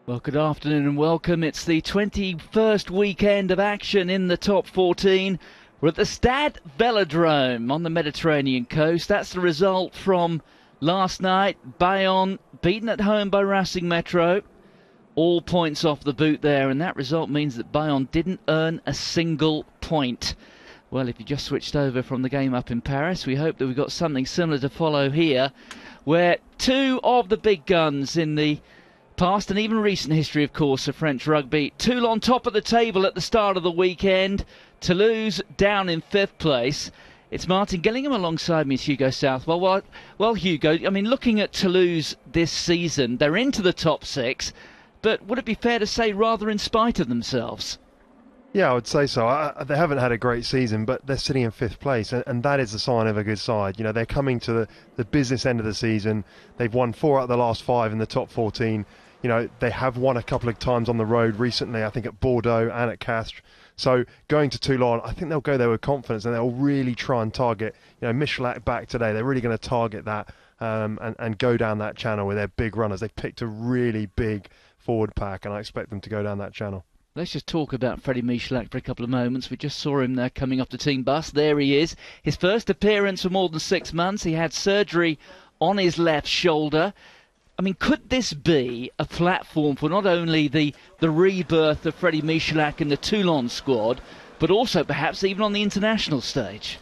Well, good afternoon and welcome. It's the 21st weekend of action in the top 14. We're at the Stade Velodrome on the Mediterranean coast. That's the result from last night. Bayonne beaten at home by Racing Metro. All points off the boot there, and that result means that Bayonne didn't earn a single point. Well, if you just switched over from the game up in Paris, we hope that we've got something similar to follow here, where two of the big guns in the past and even recent history, of course, of French rugby. Toulon top of the table at the start of the weekend. Toulouse down in 5th place. It's Martin Gillingham alongside me, it's Hugo Southwell. Well, Hugo, I mean, looking at Toulouse this season, they're into the top 6, but would it be fair to say rather in spite of themselves? Yeah, I would say so. They haven't had a great season, but they're sitting in 5th place, and that is a sign of a good side. You know, they're coming to the business end of the season. They've won 4 out of the last 5 in the top 14. You know, they have won a couple of times on the road recently, I think at Bordeaux and at Castres. So going to Toulon, I think they'll go there with confidence, and they'll really try and target, you know, Michelak back today. They're really going to target that and go down that channel with their big runners. They've picked a really big forward pack, and I expect them to go down that channel. Let's just talk about Freddie Michelak for a couple of moments. We just saw him there coming off the team bus. There he is. His first appearance for more than 6 months. He had surgery on his left shoulder. I mean, could this be a platform for not only the rebirth of Freddie Michelak in the Toulon squad, but also perhaps even on the international stage?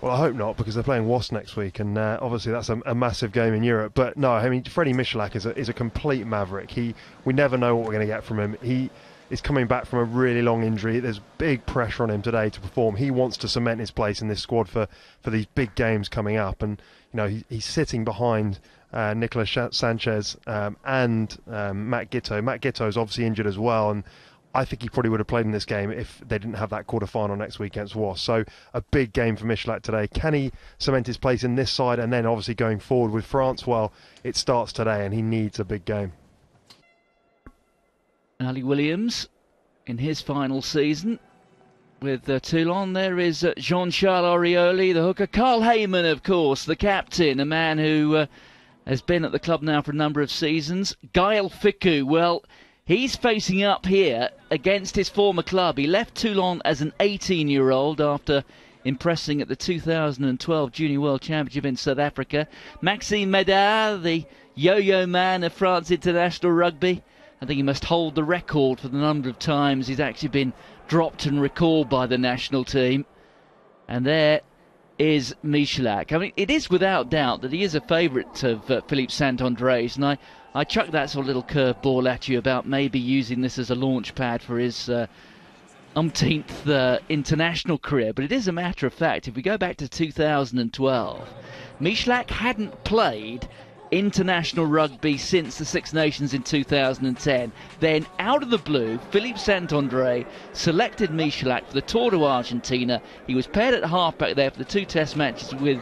Well, I hope not, because they're playing Wasps next week, and obviously that's a massive game in Europe. But no, I mean, Freddie Michelak is a complete maverick. We never know what we're going to get from him. He is coming back from a really long injury. There's big pressure on him today to perform. He wants to cement his place in this squad for these big games coming up, and you know he's sitting behind Nicolas Sanchez and Matt Giteau. Matt Giteau is obviously injured as well, and I think he probably would have played in this game if they didn't have that quarter-final next week against Wasps. So a big game for Michelak today. Can he cement his place in this side, and then obviously going forward with France? Well, it starts today, and he needs a big game. Ali Williams in his final season with Toulon. There is Jean-Charles Aurioli, the hooker. Carl Heyman, of course, the captain, a man who has been at the club now for a number of seasons. Gaël Fickou, well, he's facing up here against his former club. He left Toulon as an 18-year-old after impressing at the 2012 Junior World Championship in South Africa. Maxime Médard, the yo-yo man of France International Rugby. I think he must hold the record for the number of times he's actually been dropped and recalled by the national team. And there is Michelak. I mean, it is without doubt that he is a favourite of Philippe Saint-André's, and I chucked that sort of little curveball at you about maybe using this as a launch pad for his umpteenth international career. But it is a matter of fact, if we go back to 2012, Michelak hadn't played international rugby since the Six Nations in 2010. Then, out of the blue, Philippe Saint-André selected Michelak for the Tour de Argentina. He was paired at halfback there for the 2 test matches with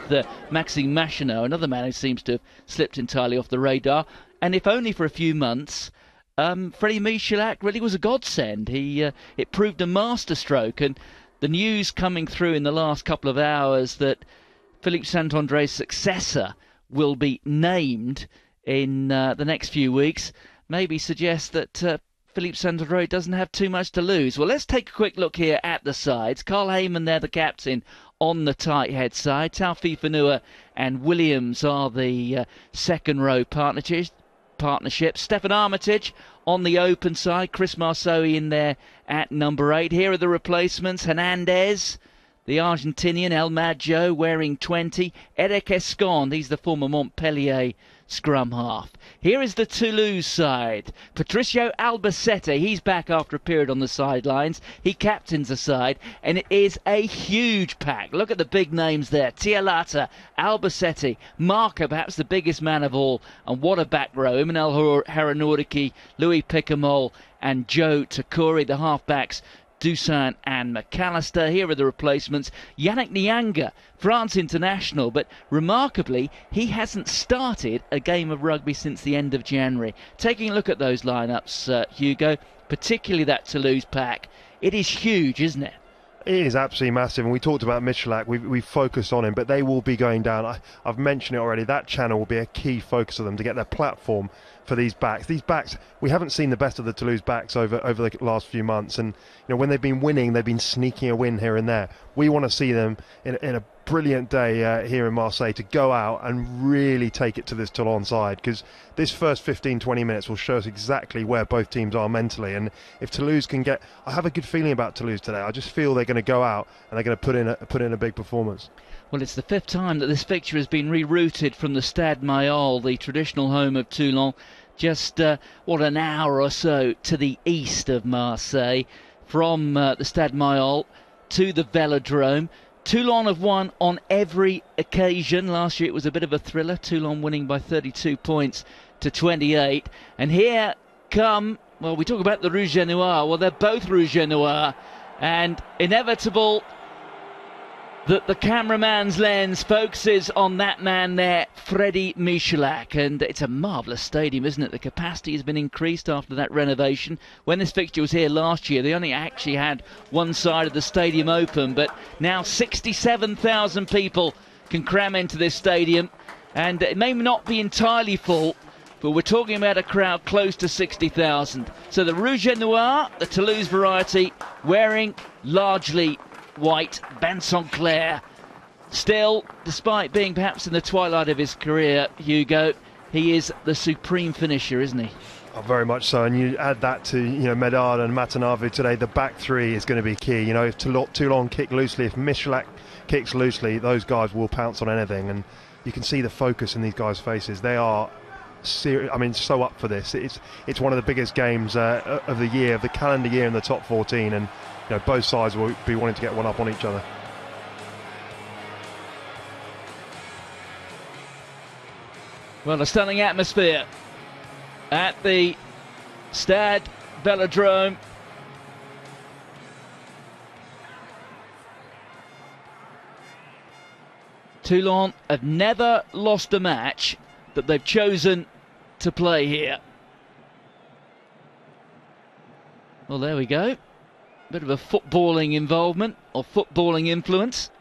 Maxime Machinot, another man who seems to have slipped entirely off the radar. And if only for a few months, Freddie Michelak really was a godsend. It proved a masterstroke, and the news coming through in the last couple of hours that Philippe Saint-André's successor will be named in the next few weeks maybe suggests that Philippe Saint-André doesn't have too much to lose. Well, let's take a quick look here at the sides. Carl Heyman there, the captain, on the tight head side. Taufi Fanua and Williams are the second row partnership. Stefan Armitage on the open side. Chris Marceau in there at number 8. Here are the replacements. Hernandez, the Argentinian, El Maggio wearing 20. Eric Escond, he's the former Montpellier scrum half. Here is the Toulouse side. Patricio Albacete, he's back after a period on the sidelines. He captains the side, and it is a huge pack. Look at the big names there. Tialata, Albacete, Marca, perhaps the biggest man of all. And what a back row. Emmanuel Heranordiki, Louis Picamol, and Joe Takuri, the halfbacks. Dusan and McAllister. Here are the replacements. Yannick Nyanga, France international, but remarkably, he hasn't started a game of rugby since the end of January. Taking a look at those lineups, Hugo, particularly that Toulouse pack, it is huge, isn't it? It is absolutely massive, and we talked about Michalak. We've focused on him, but they will be going down. I've mentioned it already. That channel will be a key focus of them to get their platform for these backs. These backs, we haven't seen the best of the Toulouse backs over the last few months, and when they've been winning, they've been sneaking a win here and there. We want to see them in a brilliant day here in Marseille to go out and really take it to this Toulon side, because this first 15-20 minutes will show us exactly where both teams are mentally. And if Toulouse can get, I have a good feeling about Toulouse today. I just feel they're going to go out and they're going to put in a big performance. Well, it's the fifth time that this fixture has been rerouted from the Stade Mayol, the traditional home of Toulon, just an hour or so to the east of Marseille, from the Stade Mayol to the Velodrome. Toulon have won on every occasion. Last year it was a bit of a thriller, Toulon winning by 32 points to 28. And here come, well, we talk about the Rouge et Noir. Well, they're both Rouge et Noir, and inevitable that the cameraman's lens focuses on that man there, Freddy Michalak. And it's a marvellous stadium, isn't it? The capacity has been increased after that renovation. When this fixture was here last year, they only actually had one side of the stadium open, but now 67,000 people can cram into this stadium, and it may not be entirely full, but we're talking about a crowd close to 60,000. So the Rouge et Noir, the Toulouse variety, wearing largely white, Vincent Clair. Still, despite being perhaps in the twilight of his career, Hugo, he is the supreme finisher, isn't he? Oh, very much so. And you add that to Medard and Matanavu today. The back three is going to be key. If Toulon kick loosely, if Michalak kicks loosely, those guys will pounce on anything. And you can see the focus in these guys' faces. They are so up for this. It's one of the biggest games of the year, of the calendar year, in the top 14, and both sides will be wanting to get one up on each other. Well, a stunning atmosphere at the Stade Velodrome. Toulon have never lost a match that they've chosen to play here. Well, there we go. Bit of a footballing involvement, or footballing influence.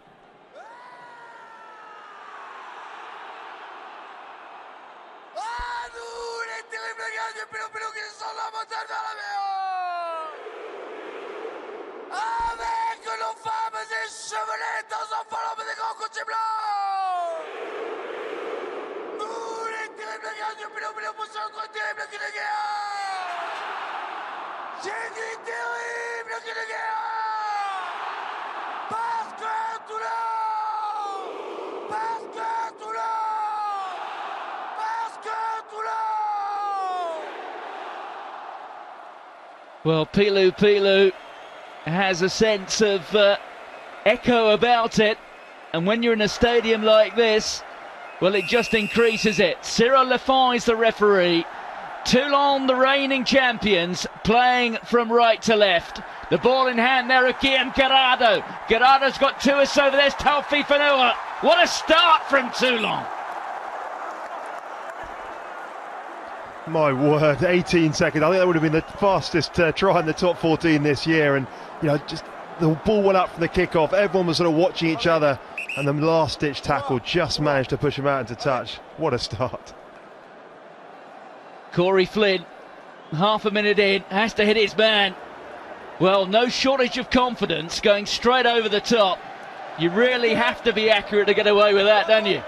Well, Pilou has a sense of echo about it, and when you're in a stadium like this, well, it just increases it. Cyril Lafont is the referee. Toulon, the reigning champions, playing from right to left. The ball in hand there of Guillaume Garado. Garado's got two assists over there. Taufi Fanua. What a start from Toulon. My word, 18 seconds. I think that would have been the fastest try in the top 14 this year. And, just the ball went up from the kickoff. Everyone was sort of watching each other. And the last-ditch tackle just managed to push him out into touch. What a start. Corey Flynn, half a minute in, has to hit his man. Well, no shortage of confidence, going straight over the top. You really have to be accurate to get away with that, don't you?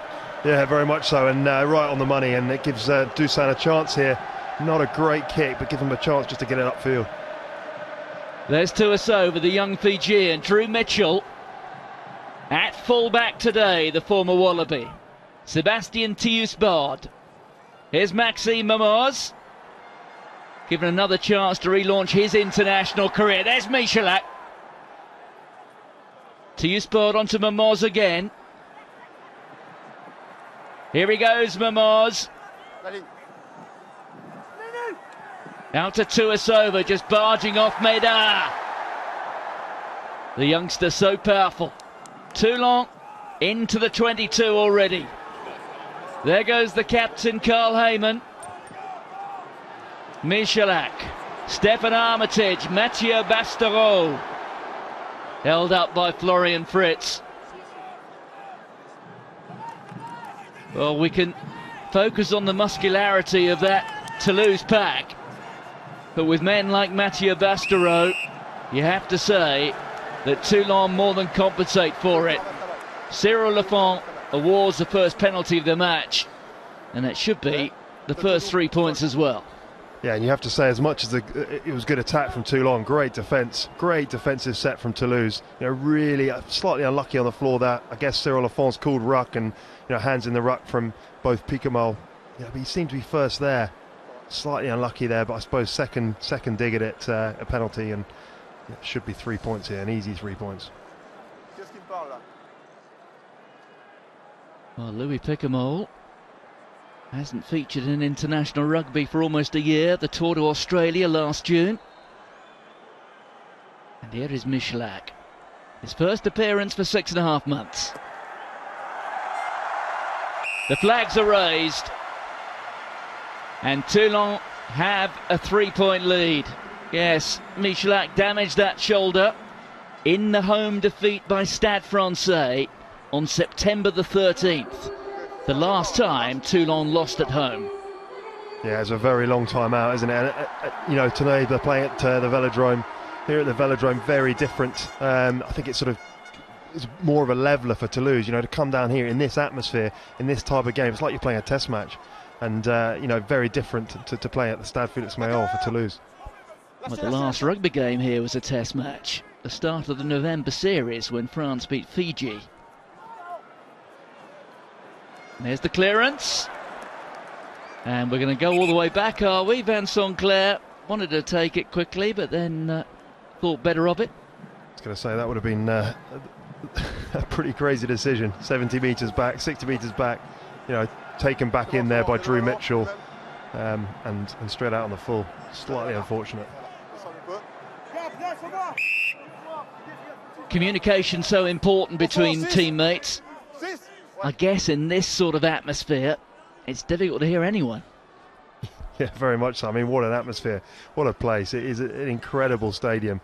Yeah, very much so, and right on the money, and it gives Dusan a chance here. Not a great kick, but give him a chance just to get it upfield. There's Tuasova, the young Fijian. Drew Mitchell at full-back today, the former Wallaby. Sebastian Tiusbard. Here's Maxime Mamoz, given another chance to relaunch his international career. There's Michalak. Tiusbard onto Mamoz again. Here he goes, Mamoz. Out to Tuasova, just barging off Medard. The youngster so powerful. Toulon into the 22 already. There goes the captain, Carl Heyman. Michalak, Stefan Armitage, Mathieu Bastereau. Held up by Florian Fritz. Well, we can focus on the muscularity of that Toulouse pack, but with men like Mathieu Bastereau, you have to say that Toulon more than compensate for it. Cyril Lafont awards the first penalty of the match, and it should be the first 3 points as well. Yeah, and you have to say, as much as it was good attack from Toulon, great defence, great defensive set from Toulouse. You know, really slightly unlucky on the floor there. I guess Cyril Lafont's called ruck, and hands in the ruck from both Picamol. Yeah, but he seemed to be first there. Slightly unlucky there, but I suppose second dig at it, a penalty, and it should be 3 points here, an easy 3 points. Well, Louis Picamol hasn't featured in international rugby for almost a year. The tour to Australia last June. And here is Michalak. His first appearance for 6.5 months. The flags are raised. And Toulon have a 3-point lead. Yes, Michalak damaged that shoulder in the home defeat by Stade Francais on September the 13th. The last time Toulon lost at home. Yeah, it's a very long time out, isn't it? And, today they're playing at the Velodrome. Here at the Velodrome, very different. I think it's more of a leveller for Toulouse. To come down here in this atmosphere, in this type of game, it's like you're playing a test match. And, very different to play at the Stade Félix Mayol for Toulouse. Well, the last rugby game here was a test match. The start of the November series when France beat Fiji. And there's the clearance. And we're going to go all the way back, are we? Van Sinclair wanted to take it quickly, but then thought better of it. I was going to say that would have been a pretty crazy decision. 70 metres back, 60 metres back, taken back in there by Drew Mitchell, and straight out on the full. Slightly unfortunate. Communication so important between teammates. I guess in this sort of atmosphere, it's difficult to hear anyone. Yeah, very much so. I mean, what an atmosphere, what a place. It is an incredible stadium.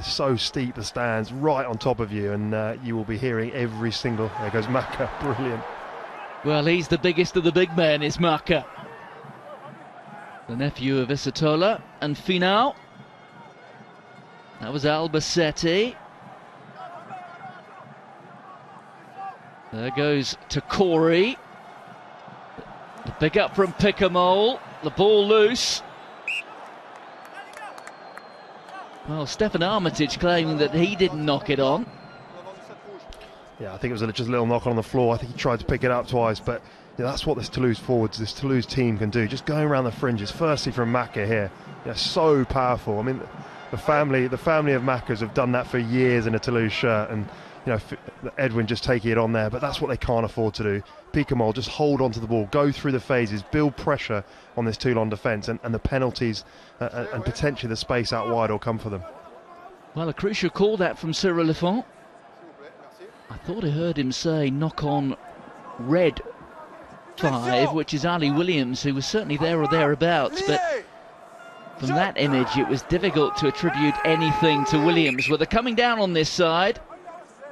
So steep, the stands right on top of you, and you will be hearing every single... There goes Maka, brilliant. Well, he's the biggest of the big men, is Maka. The nephew of Isatola and Finau. That was Albacete. There goes to Corey. The pick up from Picamol. The ball loose. Well, Stefan Armitage claiming that he didn't knock it on. Yeah, I think it was just a little knock on the floor. I think he tried to pick it up twice, but that's what this Toulouse forwards, this Toulouse team can do. Just going around the fringes. Firstly from Maka here. So powerful. I mean, the family of Makas have done that for years in a Toulouse shirt, and Edwin just taking it on there, but that's what they can't afford to do. Picamol just hold on to the ball, go through the phases, build pressure on this Toulon defence, and the penalties and potentially the space out wide will come for them. Well, a crucial call that from Cyril Lafont. I thought I heard him say knock on red 5, which is Ali Williams, who was certainly there or thereabouts, but from that image it was difficult to attribute anything to Williams. Well, they're coming down on this side.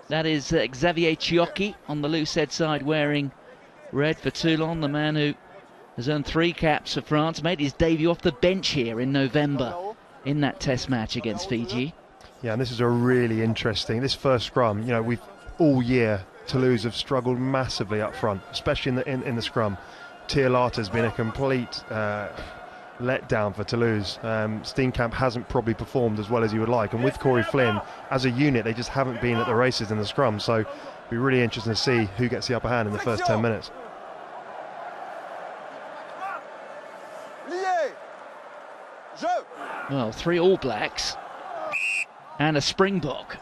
That is Xavier Chiocchi on the loose head side wearing red for Toulon, the man who has earned 3 caps for France, made his debut off the bench here in November in that test match against Fiji. Yeah, and this is a really interesting, this first scrum, we've all year Toulouse have struggled massively up front, especially in the scrum. Tialata has been a complete letdown for Toulouse. Steenkamp hasn't probably performed as well as you would like, and with Corey Flynn as a unit, they just haven't been at the races in the scrum, so it'll be really interesting to see who gets the upper hand in the first 10 minutes. Well, 3 All Blacks and a Springbok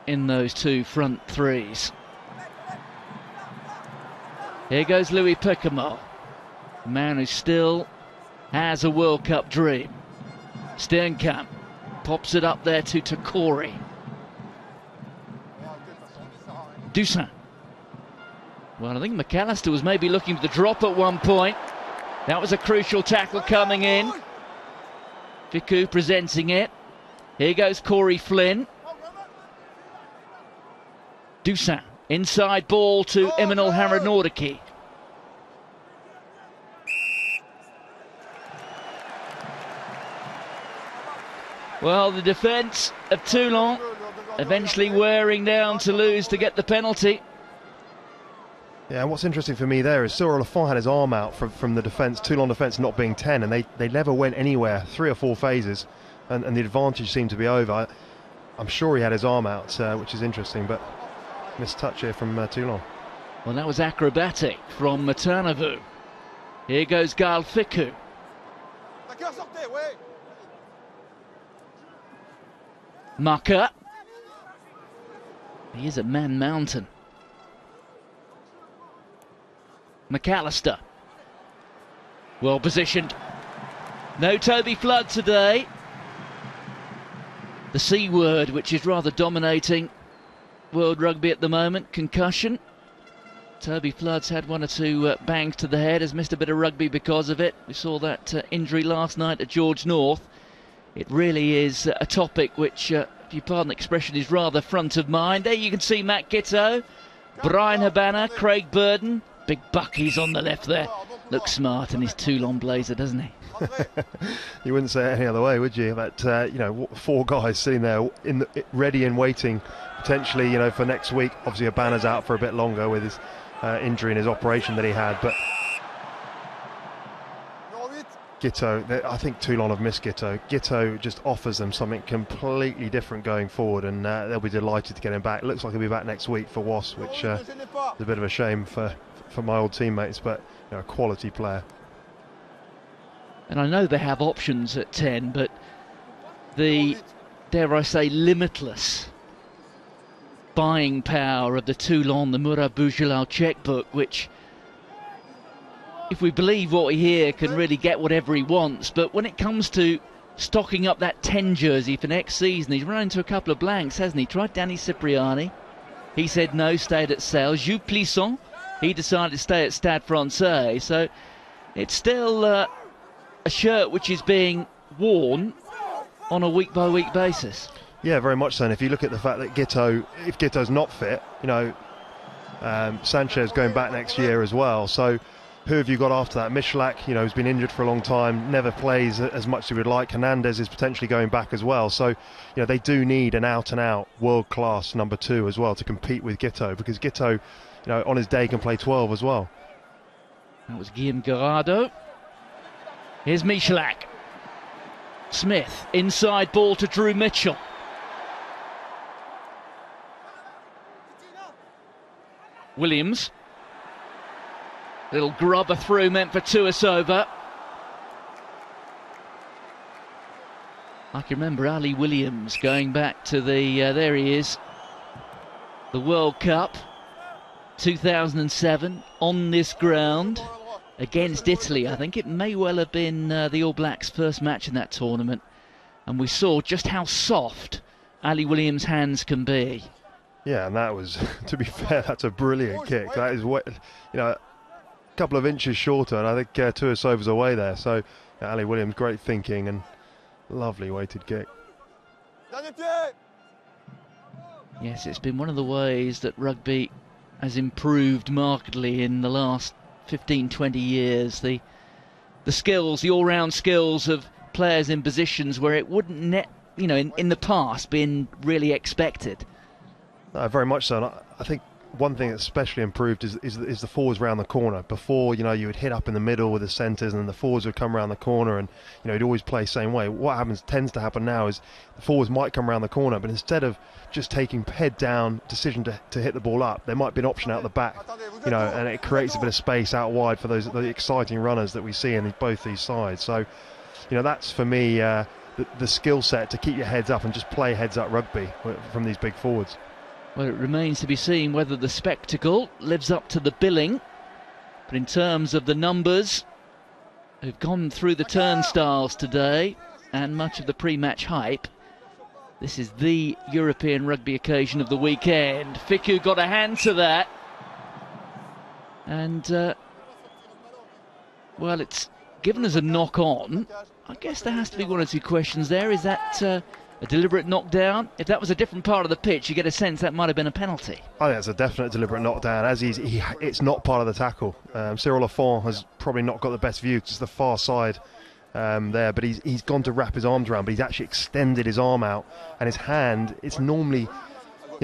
in those 2 front 3s. Here goes Louis Picamol, a man who still has a World Cup dream. Steenkamp pops it up there to Corey. Dusan. Well, I think McAllister was maybe looking for the drop at one point. That was a crucial tackle coming in. Ficou presenting it. Here goes Corey Flynn. Dusan, inside ball to Emmanuel Haranoriki. Well, the defence of Toulon eventually wearing down Toulouse to get the penalty. Yeah, and what's interesting for me there is Cyril Lafont had his arm out from the defence, Toulon defence not being 10, and they never went anywhere, 3 or 4 phases, and the advantage seemed to be over. I'm sure he had his arm out, which is interesting, but missed touch here from Toulon. Well, that was acrobatic from Matanavu. Here goes Gal Fiku. Maka. He is a man mountain. McAllister. Well positioned. No Toby Flood today. The C word, which is rather dominating world rugby at the moment, concussion. Toby Flood's had 1 or 2 bangs to the head, has missed a bit of rugby because of it. We saw that injury last night at George North. It really is a topic which, if you pardon the expression, is rather front of mind. There you can see Matt Giteau, Brian Habana, Craig Burden. Big Bucky's on the left there. Looks smart in his Toulon blazer, doesn't he? You wouldn't say it any other way, would you? But, 4 guys sitting there ready and waiting, potentially, for next week. Obviously, Habana's out for a bit longer with his injury and his operation that he had. But Giteau, I think Toulon have missed Giteau. Giteau just offers them something completely different going forward, and they'll be delighted to get him back. Looks like he'll be back next week for Wasps, which is a bit of a shame for my old teammates, but a quality player. And I know they have options at 10, but the, dare I say, limitless buying power of the Toulon, the Mourad Boujilal checkbook, which, if we believe what we hear, can really get whatever he wants. But when it comes to stocking up that 10 jersey for next season, he's run into a couple of blanks, hasn't he? Tried Danny Cipriani. He said no, stayed at Sales. Jules Plisson, he decided to stay at Stade Francais. So it's still a shirt which is being worn on a week-by-week basis. Yeah, very much so. And if you look at the fact that Giteau, if Giteau's not fit, Sanchez going back next year as well. So who have you got after that? Michalak, who's been injured for a long time, never plays as much as he would like. Hernandez is potentially going back as well. So, they do need an out-and-out world-class number 2 as well to compete with Giteau, because Giteau, on his day can play 12 as well. That was Guillaume Garado. Here's Michalak. Smith, inside ball to Drew Mitchell. Williams. Little grubber through meant for Tuisova. I can remember Ali Williams going back to the, there he is, the World Cup 2007 on this ground against Italy. I think it may well have been the All Blacks' first match in that tournament, and we saw just how soft Ali Williams' hands can be. Yeah, and that was, to be fair, that's a brilliant kick. That is what, a couple of inches shorter, and I think Tuisova's away there. So Ali Williams, great thinking and lovely weighted kick. Yes, it's been one of the ways that rugby has improved markedly in the last 15-20 years. The skills, the all-round skills of players in positions where it wouldn't, in the past been really expected. No, very much so. And I think one thing that's especially improved is the forwards round the corner. Before, you would hit up in the middle with the centres, and then the forwards would come around the corner, and you'd always play the same way. What tends to happen now is the forwards might come around the corner, but instead of just taking head down decision to hit the ball up, there might be an option out the back, and it creates a bit of space out wide for the exciting runners that we see in both these sides. So, that's for me the skill set to keep your heads up and just play heads up rugby from these big forwards. Well, it remains to be seen whether the spectacle lives up to the billing. But in terms of the numbers who've gone through the turnstiles today and much of the pre-match hype, this is the European rugby occasion of the weekend. Fiku got a hand to that. And, well, it's given us a knock-on. I guess there has to be 1 or 2 questions there. Is that A deliberate knockdown. If that was a different part of the pitch, you get a sense that might have been a penalty. I think it's a definite deliberate knockdown. It's not part of the tackle. Cyril Lafont has probably not got the best view, just the far side there, but he's gone to wrap his arms around, but he's actually extended his arm out, and his hand, it's normally,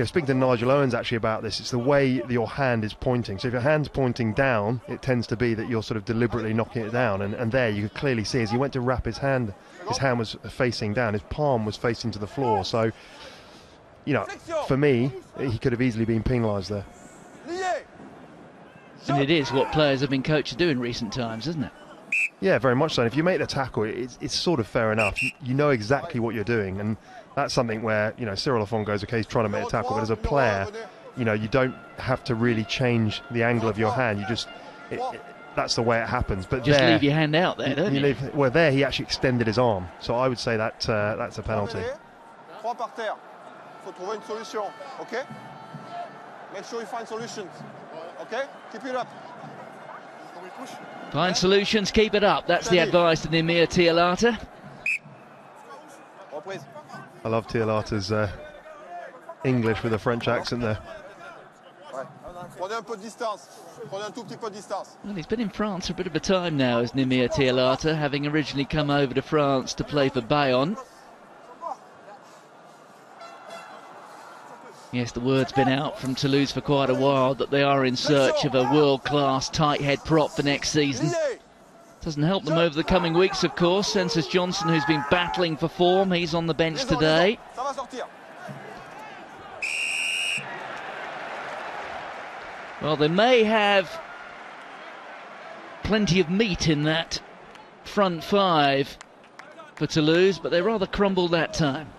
speaking to Nigel Owens actually about this, it's the way that your hand is pointing. So if your hand's pointing down, it tends to be that you're sort of deliberately knocking it down, and there you could clearly see as he went to wrap his hand was facing down, his palm was facing to the floor. So, for me, he could have easily been penalised there. And it is what players have been coached to do in recent times, isn't it? Yeah, very much so. And if you make the tackle, it's sort of fair enough. You know exactly what you're doing, and that's something where, Cyril Lafont goes, okay, he's trying to make a tackle, but as a player, you don't have to really change the angle of your hand. You just, that's the way it happens. But just there, leave your hand out there, don't you? Well, there he actually extended his arm, so I would say that that's a penalty. Okay? Make sure you find solutions. Okay? Keep it up. Find solutions, keep it up. That's the advice to Nimir Tialata. I love Tialata's English with a French accent there. Well, he's been in France for a bit of a time now, as Nimir Tialata, having originally come over to France to play for Bayonne. Yes, the word's been out from Toulouse for quite a while that they are in search of a world-class tight head prop for next season. Doesn't help them over the coming weeks, of course. Senses Johnson, who's been battling for form, he's on the bench today. Well, they may have plenty of meat in that front five for Toulouse, but they rather crumbled that time.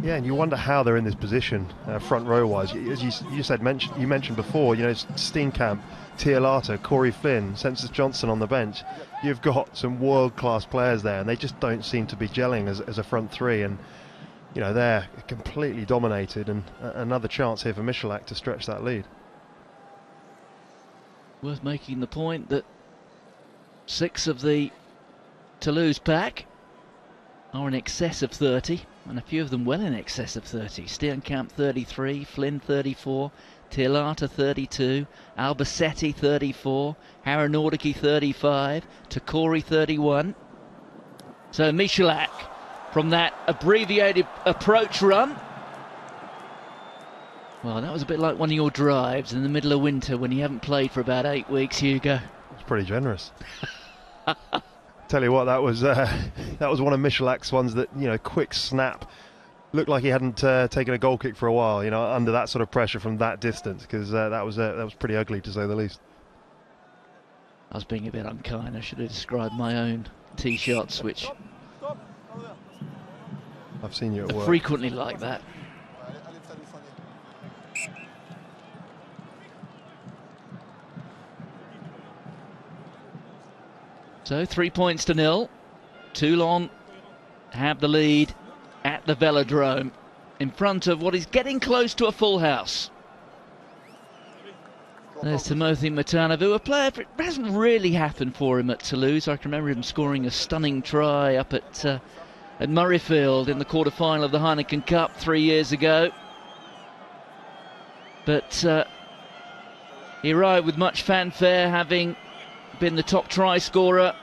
Yeah, and you wonder how they're in this position, front row-wise. As you mentioned before, Steenkamp, Tialata, Corey Flynn, Senses Johnson on the bench. You've got some world-class players there, and they just don't seem to be gelling as a front three. And they're completely dominated, and another chance here for Michalak to stretch that lead. Worth making the point that 6 of the Toulouse pack are in excess of 30, and a few of them well in excess of 30. Steenkamp 33, Flynn 34, Tialata 32, Albacete 34, Haranordiki 35, Takori 31. So Michalak, from that abbreviated approach run, well, that was a bit like one of your drives in the middle of winter when you haven't played for about 8 weeks, Hugo. It's pretty generous. Tell you what, that was one of Michalak's ones that, quick snap. Looked like he hadn't taken a goal kick for a while, under that sort of pressure from that distance, because that was pretty ugly, to say the least. I was being a bit unkind. I should have described my own tee shots, which I've seen you at work. Frequently like that. So 3 points to 0. Toulon have the lead at the Velodrome in front of what is getting close to a full house. There's Timothy Matanovu, a player it hasn't really happened for him at Toulouse. I can remember him scoring a stunning try up at Murrayfield in the quarter-final of the Heineken Cup 3 years ago. But he arrived with much fanfare, having been the top try scorer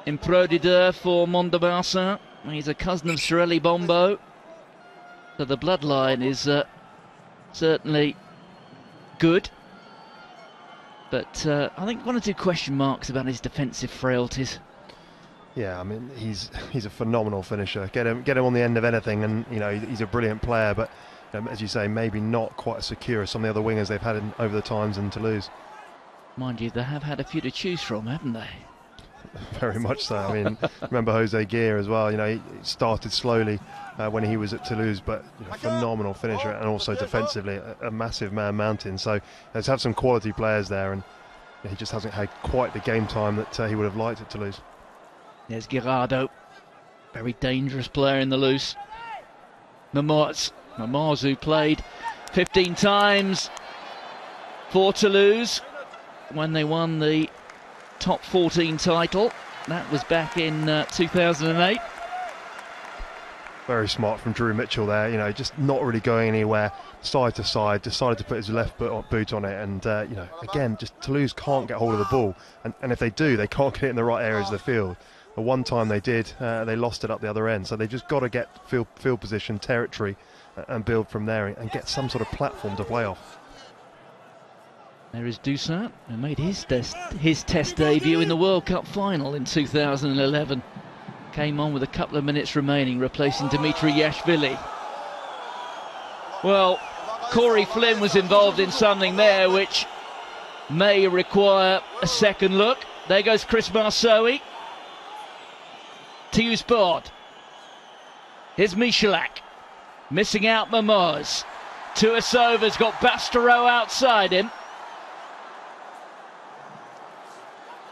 in Pro D2 for Mont-de-Marsan. He's a cousin of Sorelli Bombo, so the bloodline is certainly good. But I think 1 or 2 question marks about his defensive frailties. Yeah, I mean he's a phenomenal finisher. Get him on the end of anything, and he's a brilliant player. But as you say, maybe not quite as secure as some of the other wingers they've had over the times in Toulouse. Mind you, they have had a few to choose from, haven't they? Very much so. I mean, remember Jose Gear as well. He started slowly when he was at Toulouse, but phenomenal finisher, and also defensively a massive man mountain. So let's have some quality players there, and he just hasn't had quite the game time that he would have liked at Toulouse. There's Girardo, very dangerous player in the loose. Mamaz, who played 15 times for Toulouse when they won the top 14 title. That was back in 2008. Very smart from Drew Mitchell there, you know, just not really going anywhere, side to side, decided to put his left boot on it, and, you know, again, just Toulouse can't get hold of the ball, and if they do, they can't get it in the right areas of the field. The one time they did, they lost it up the other end, so they've just got to get field position, territory, and build from there, and get some sort of platform to play off. There is Dusan, who made his test debut in the World Cup final in 2011. Came on with a couple of minutes remaining, replacing Dimitri Yashvili. Well, Corey Flynn was involved in something there which may require a second look. There goes Chris Marceau. Toulouse board. Here's Michalak. Missing out Momoz. Tuisova's got Bastereau outside him.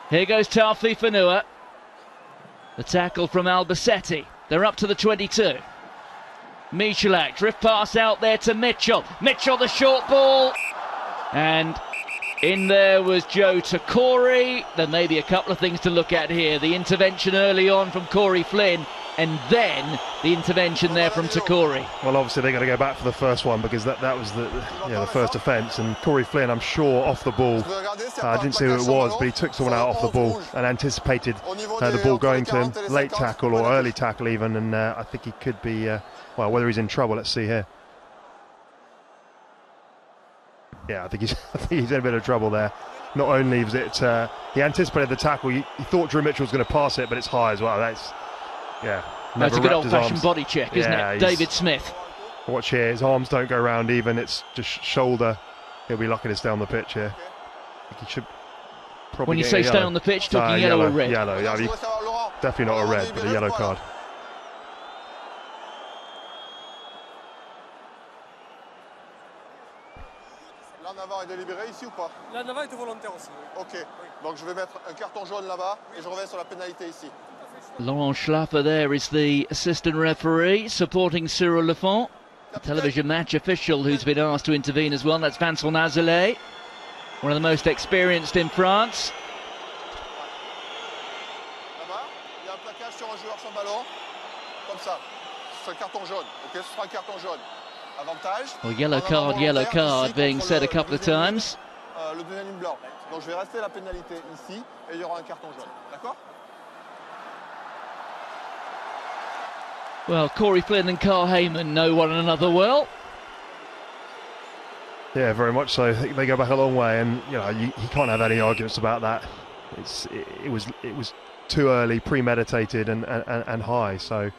Here goes Tafi Fanua. The tackle from Albacete. They're up to the 22. Michalak, drift pass out there to Mitchell. Mitchell, the short ball. And in there was Joe Takori. There may be a couple of things to look at here. The intervention early on from Corey Flynn, and then the intervention there from Takori. Well, obviously they're going to go back for the first one because that was the first offence, and Corey Flynn, I'm sure, off the ball, I didn't see who it was, but he took someone out off the ball and anticipated the ball going to him, late tackle or early tackle even, and I think he could be, well, whether he's in trouble, let's see here. Yeah, I think he's in a bit of trouble there. Not only was it, he anticipated the tackle, he thought Drew Mitchell was going to pass it, but it's high as well. That's a good old-fashioned body check, isn't it? David Smith. Watch here, his arms don't go round even, it's just shoulder. He'll be lucky to stay on the pitch here. I think he should probably. When you say stay on the pitch, talking yellow or red? Yellow, definitely not a red, but a yellow card. L'en avant est délibéré ici ou pas? L'en avant était volontaire aussi. Ok, donc je vais mettre un carton jaune là-bas et je reviens sur la pénalité ici. Laurent Schlaffer there is the assistant referee supporting Cyril Lafont, the television match official who's been asked to intervene as well. That's Vincent Nazelet, one of the most experienced in France. Là-bas, il y a un plaquage sur un joueur sans ballon, comme ça. Ce sera un carton jaune, ok, ce sera un carton jaune. Avantage. Well, yellow card being said a couple of times. Le deuxième ligne blanc. Donc je vais rester la pénalité ici et il y aura un carton jaune, d'accord? Well, Corey Flynn and Carl Heyman know one another well. Yeah, very much so. I think they go back a long way, and you know you can't have any arguments about that. It was too early, premeditated, and high. So,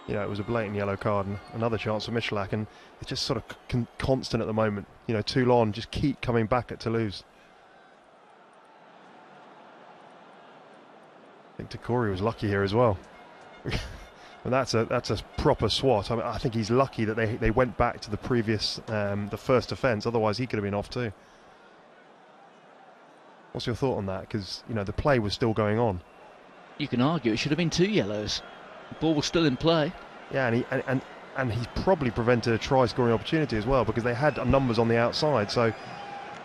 you know, it was a blatant yellow card, and another chance for Michalak, and it's just sort of constant at the moment. You know, Toulon just keep coming back at Toulouse. I think Takori was lucky here as well. And that's a proper swat. I mean, I think he's lucky that they went back to the previous, the first offence. Otherwise, he could have been off too. What's your thought on that? Because you know the play was still going on. You can argue it should have been 2 yellows. The ball was still in play. Yeah, and he's probably prevented a try-scoring opportunity as well because they had numbers on the outside. So,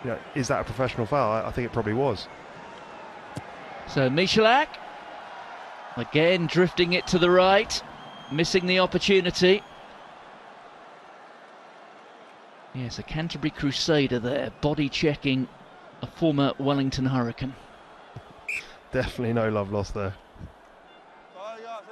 you know, is that a professional foul? I think it probably was. So Michalak again drifting it to the right. Missing the opportunity. Yes, a Canterbury Crusader there, body checking a former Wellington Hurricane. Definitely no love lost there.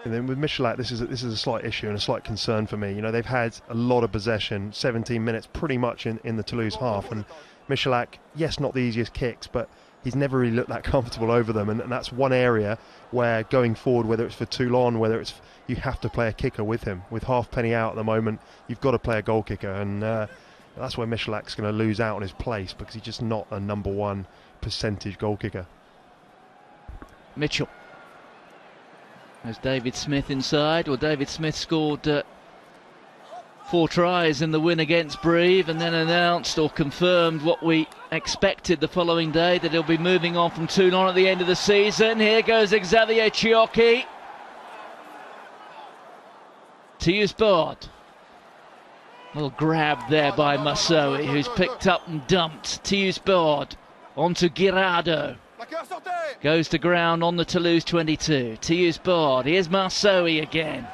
And then with Michalak, this is a slight issue and a slight concern for me. You know, they've had a lot of possession, 17 minutes pretty much in the Toulouse half, and Michalak, yes, not the easiest kicks, but he's never really looked that comfortable over them, and that's one area where going forward, whether it's for Toulon, whether it's you have to play a kicker with him. With Halfpenny out at the moment, you've got to play a goal kicker, and that's where Michalak's going to lose out on his place because he's just not a #1 percentage goal kicker. Mitchell. There's David Smith inside. Well, David Smith scored 4 tries in the win against Brive and then announced or confirmed what we expected the following day, that he'll be moving on from Toulon at the end of the season. Here goes Xavier Chiocchi. Toulouse board. Little grab there by Massoui, who's picked up and dumped. Toulouse board onto Guirado. Goes to ground on the Toulouse 22. Toulouse board. Here's Massoui again.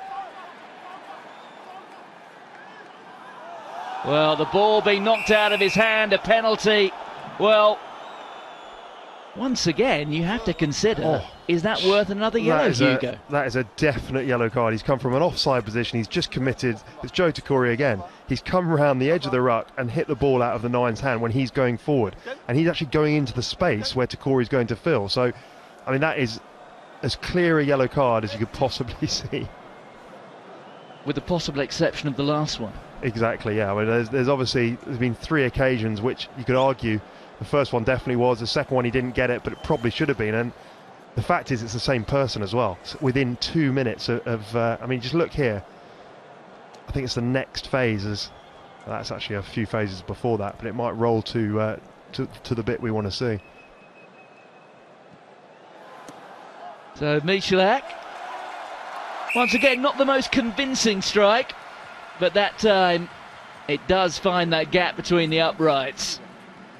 Well, the ball being knocked out of his hand, a penalty. Well, once again, you have to consider, is that worth another yellow, Hugo? That is a definite yellow card. He's come from an offside position. He's just committed. It's Joe Takori again. He's come around the edge of the ruck and hit the ball out of the nine's hand when he's going forward. And he's actually going into the space where Takori's going to fill. So, I mean, that is as clear a yellow card as you could possibly see. With the possible exception of the last one. Exactly, yeah. I mean, there's been 3 occasions which you could argue the first one definitely was, the second one he didn't get it, but it probably should have been. And the fact is, it's the same person as well. So within 2 minutes I mean, just look here. I think it's the next phase. That's actually a few phases before that, but it might roll to the bit we want to see. So Michalak, once again, not the most convincing strike, but that time it does find that gap between the uprights.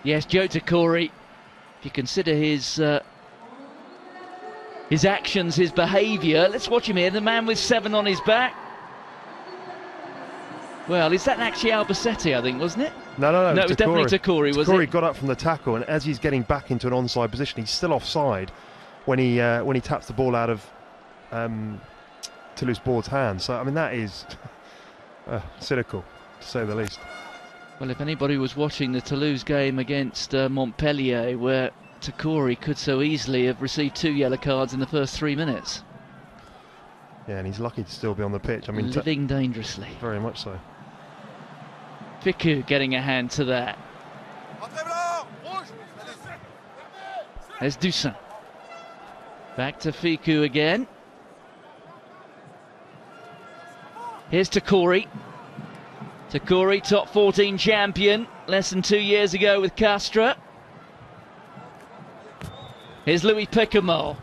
Yes, Joe Takori, if you consider his actions, his behaviour, let's watch him here, the man with 7 on his back. Well, is that actually Albacete, I think, wasn't it? No, it was definitely Takori, was it? Takori got up from the tackle, and as he's getting back into an onside position, he's still offside when he taps the ball out of Toulouse Board's hand. So, I mean, that is cynical, to say the least. Well, if anybody was watching the Toulouse game against Montpellier, where Takori could so easily have received 2 yellow cards in the first 3 minutes. Yeah, and he's lucky to still be on the pitch. I mean, living dangerously. Very much so. Ficou getting a hand to that. There's Dussin. Back to Ficou again. Here's Takori. Takori, top 14 champion, less than 2 years ago with Castres. Here's Louis Picamol.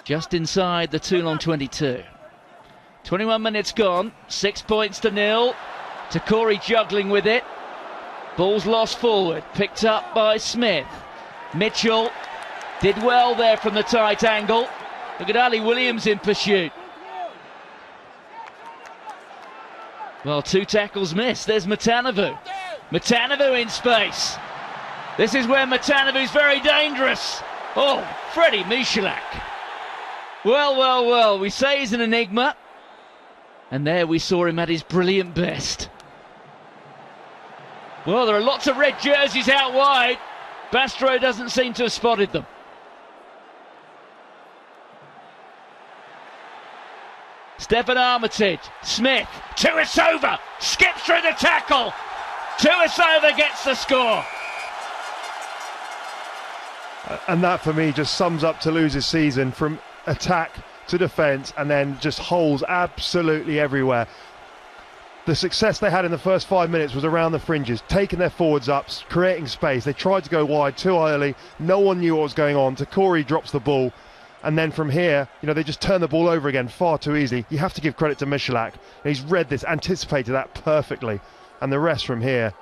Just inside the Toulon 22. 21 minutes gone, 6 points to 0. Takori juggling with it. Ball's lost forward, picked up by Smith. Mitchell did well there from the tight angle. Look at Ali Williams in pursuit. Well, 2 tackles missed. There's Matanavu. Matanavu in space. This is where Matanavu's very dangerous. Oh, Freddie Michalak. Well, we say he's an enigma. And there we saw him at his brilliant best. Well, there are lots of red jerseys out wide. Bastro doesn't seem to have spotted them. Stefan Armitage, Smith, Tuisova, skips through the tackle. Tuisova gets the score. And that, for me, just sums up Toulouse's season, from attack to defence, and then just holes absolutely everywhere. The success they had in the first 5 minutes was around the fringes, taking their forwards up, creating space. They tried to go wide too early. No one knew what was going on. Takori drops the ball. And then from here, they just turn the ball over again far too easily. You have to give credit to Michalak. He's read this, anticipated that perfectly. And the rest from here,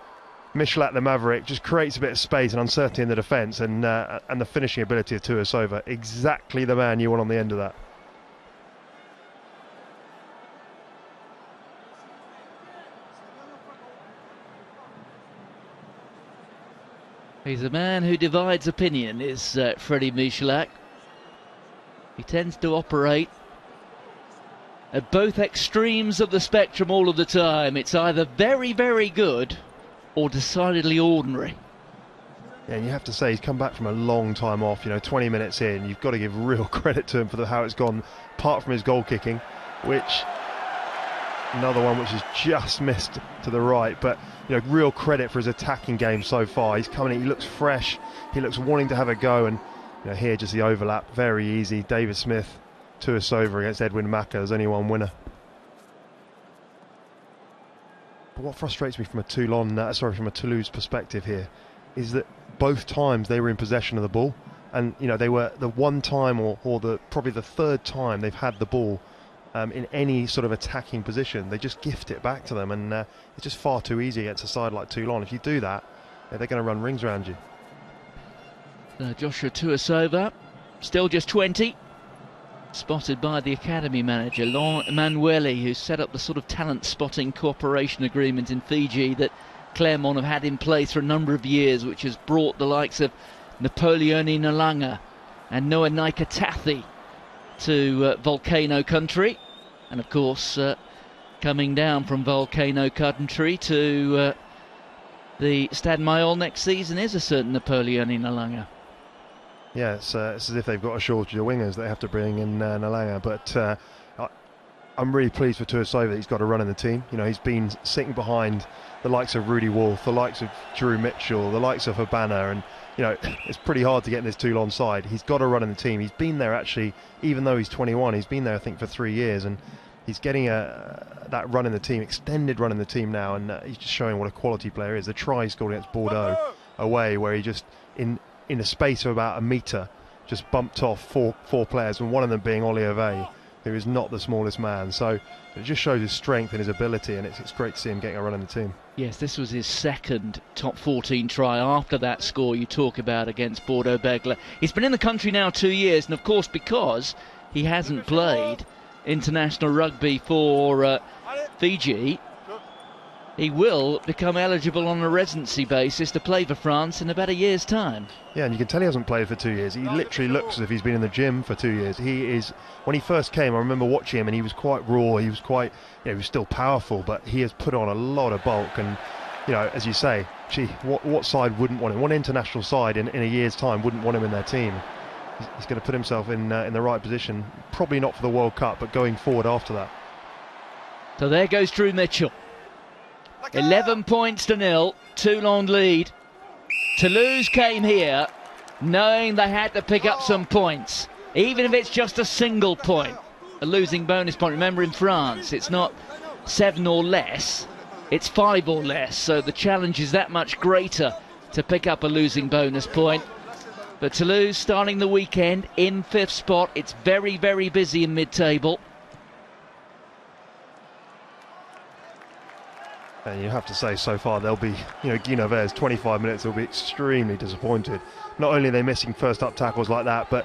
Michalak the Maverick just creates a bit of space and uncertainty in the defence, and the finishing ability of Tuisova. Exactly the man you want on the end of that. He's a man who divides opinion, is Freddie Michalak. He tends to operate at both extremes of the spectrum all of the time. It's either very, very good or decidedly ordinary. Yeah, and you have to say he's come back from a long time off, 20 minutes in. You've got to give real credit to him for how it's gone, apart from his goal kicking, which, another one which is just missed to the right. But, real credit for his attacking game so far. He's coming in, he looks fresh, he looks wanting to have a go, and here just the overlap, very easy. David Smith, Tuisova against Edwin Maka. There's only one winner. But what frustrates me from a Toulouse perspective here is that both times they were in possession of the ball, and they were the one time or probably the third time they've had the ball in any sort of attacking position. They just gift it back to them, and it's just far too easy against a side like Toulon. If you do that, they're going to run rings around you. Joshua Tuisova, still just 20. spotted by the academy manager, Laurent Emanuele, who set up the sort of talent spotting cooperation agreement in Fiji that Clermont have had in place for a number of years, which has brought the likes of Napoleone Nalanga and Noah Naikatathi to Volcano Country. And of course, coming down from Volcano Country to the Stade Mayol next season is a certain Napoleone Nalanga. Yeah, it's as if they've got a shortage of wingers. They have to bring in Nalanga, but I'm really pleased for Toulouse that he's got a run in the team. You know, he's been sitting behind the likes of Rudy Wolf, the likes of Drew Mitchell, the likes of Habana, and you know, it's pretty hard to get in this Toulon side. He's got a run in the team. He's been there actually, even though he's 21, he's been there I think for 3 years, and he's getting that run in the team, extended run in the team now, and he's just showing what a quality player is. The try he scored against Bordeaux away, where he just in a space of about a metre just bumped off four players, and one of them being Olivier, who is not the smallest man. So it just shows his strength and his ability, and it's great to see him getting a run in the team. Yes, this was his second top 14 try after that score you talk about against Bordeaux-Bègles. He's been in the country now 2 years, and of course because he hasn't played international rugby for Fiji, he will become eligible on a residency basis to play for France in about a year's time. Yeah, and you can tell he hasn't played for 2 years. He literally looks as if he's been in the gym for 2 years. He is, when he first came, I remember watching him, and he was quite raw. He was quite, you know, he was still powerful, but he has put on a lot of bulk. And you know, as you say, gee, what side wouldn't want him? One international side in a year's time wouldn't want him in their team. He's going to put himself in the right position. Probably not for the World Cup, but going forward after that. So there goes Drew Mitchell. 11 points to 0, Toulon lead. Toulouse came here knowing they had to pick up some points, even if it's just a single point, a losing bonus point. Remember, in France it's not 7 or less, it's 5 or less, so the challenge is that much greater to pick up a losing bonus point. But Toulouse starting the weekend in 5th spot. It's very, very busy in mid-table. And you have to say, so far they'll be, you know, Guy Nover's 25 minutes, they'll be extremely disappointed. Not only are they missing first up tackles like that, but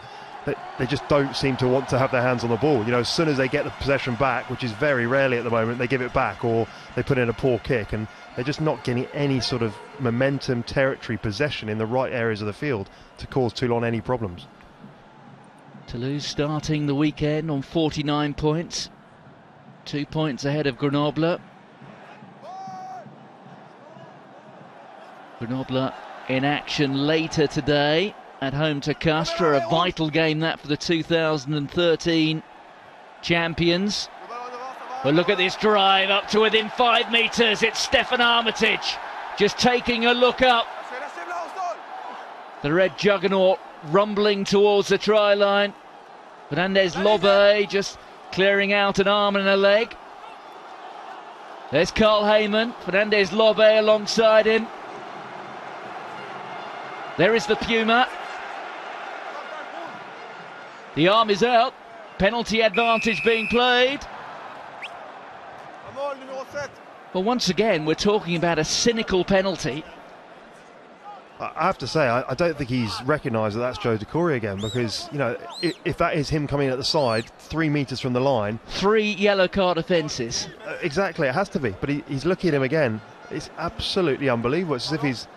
they just don't seem to want to have their hands on the ball. You know, as soon as they get the possession back, which is very rarely at the moment, they give it back or they put in a poor kick, and they're just not getting any sort of momentum, territory, possession in the right areas of the field to cause Toulon any problems. Toulouse starting the weekend on 49 points, 2 points ahead of Grenoble. Grenoble in action later today at home to Castres, a vital game that for the 2013 champions. But look at this drive up to within 5 metres. It's Stefan Armitage just taking a look up. The red juggernaut rumbling towards the try line. Fernandez Lobe just clearing out an arm and a leg. There's Carl Heyman, Fernandez Lobe alongside him. There is the Puma. The arm is out. Penalty advantage being played. Well, once again, we're talking about a cynical penalty. I have to say, I don't think he's recognised that that's Joe Decory again, because, you know, if that is him coming at the side, 3 metres from the line. 3 yellow card offences. Exactly, it has to be. But he's looking at him again. It's absolutely unbelievable. It's as if he's...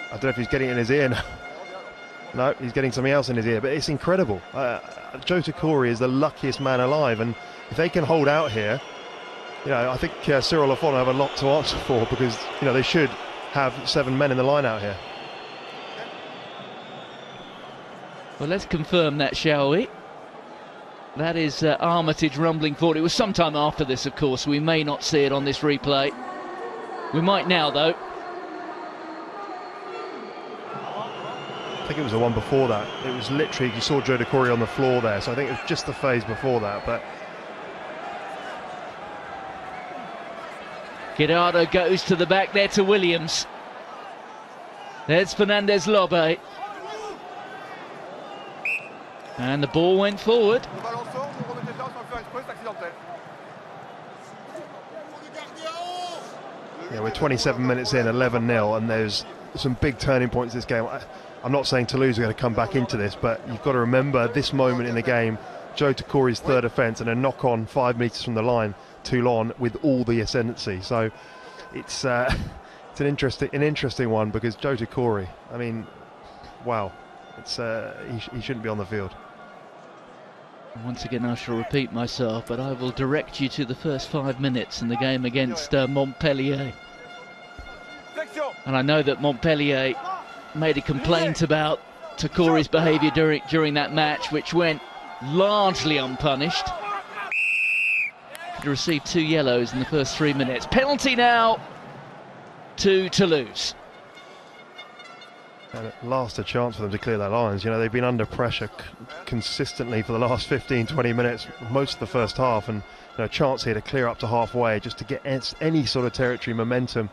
I don't know if he's getting it in his ear now. No, he's getting something else in his ear, but it's incredible. Joe Decory is the luckiest man alive, and if they can hold out here, you know, I think Cyril Lafont have a lot to answer for, because, you know, they should have 7 men in the line out here. Well, let's confirm that, shall we? That is Armitage rumbling forward. It was sometime after this, of course. We may not see it on this replay. We might now, though. I think it was the one before that. It was literally, you saw Joe Decory on the floor there, so I think it was just the phase before that. But Guirado goes to the back there to Williams. There's Fernandez Lobe. And the ball went forward. Yeah, we're 27 minutes in, 11-0, and there's some big turning points in this game. I'm not saying Toulouse are going to come back into this, but you've got to remember this moment in the game, Joe Tokore's third offence and a knock on 5 metres from the line, Toulon with all the ascendancy. So it's an interesting one, because Joe Tokore, I mean, wow, it's he shouldn't be on the field. Once again, I shall repeat myself, but I will direct you to the first 5 minutes in the game against Montpellier. And I know that Montpellier made a complaint about Tokore's behaviour during that match, which went largely unpunished. He received 2 yellows in the first 3 minutes. Penalty now to Toulouse. And at last a chance for them to clear their lines. You know, they've been under pressure consistently for the last 15-20 minutes, most of the first half, and a chance here to clear up to halfway, just to get any sort of territory momentum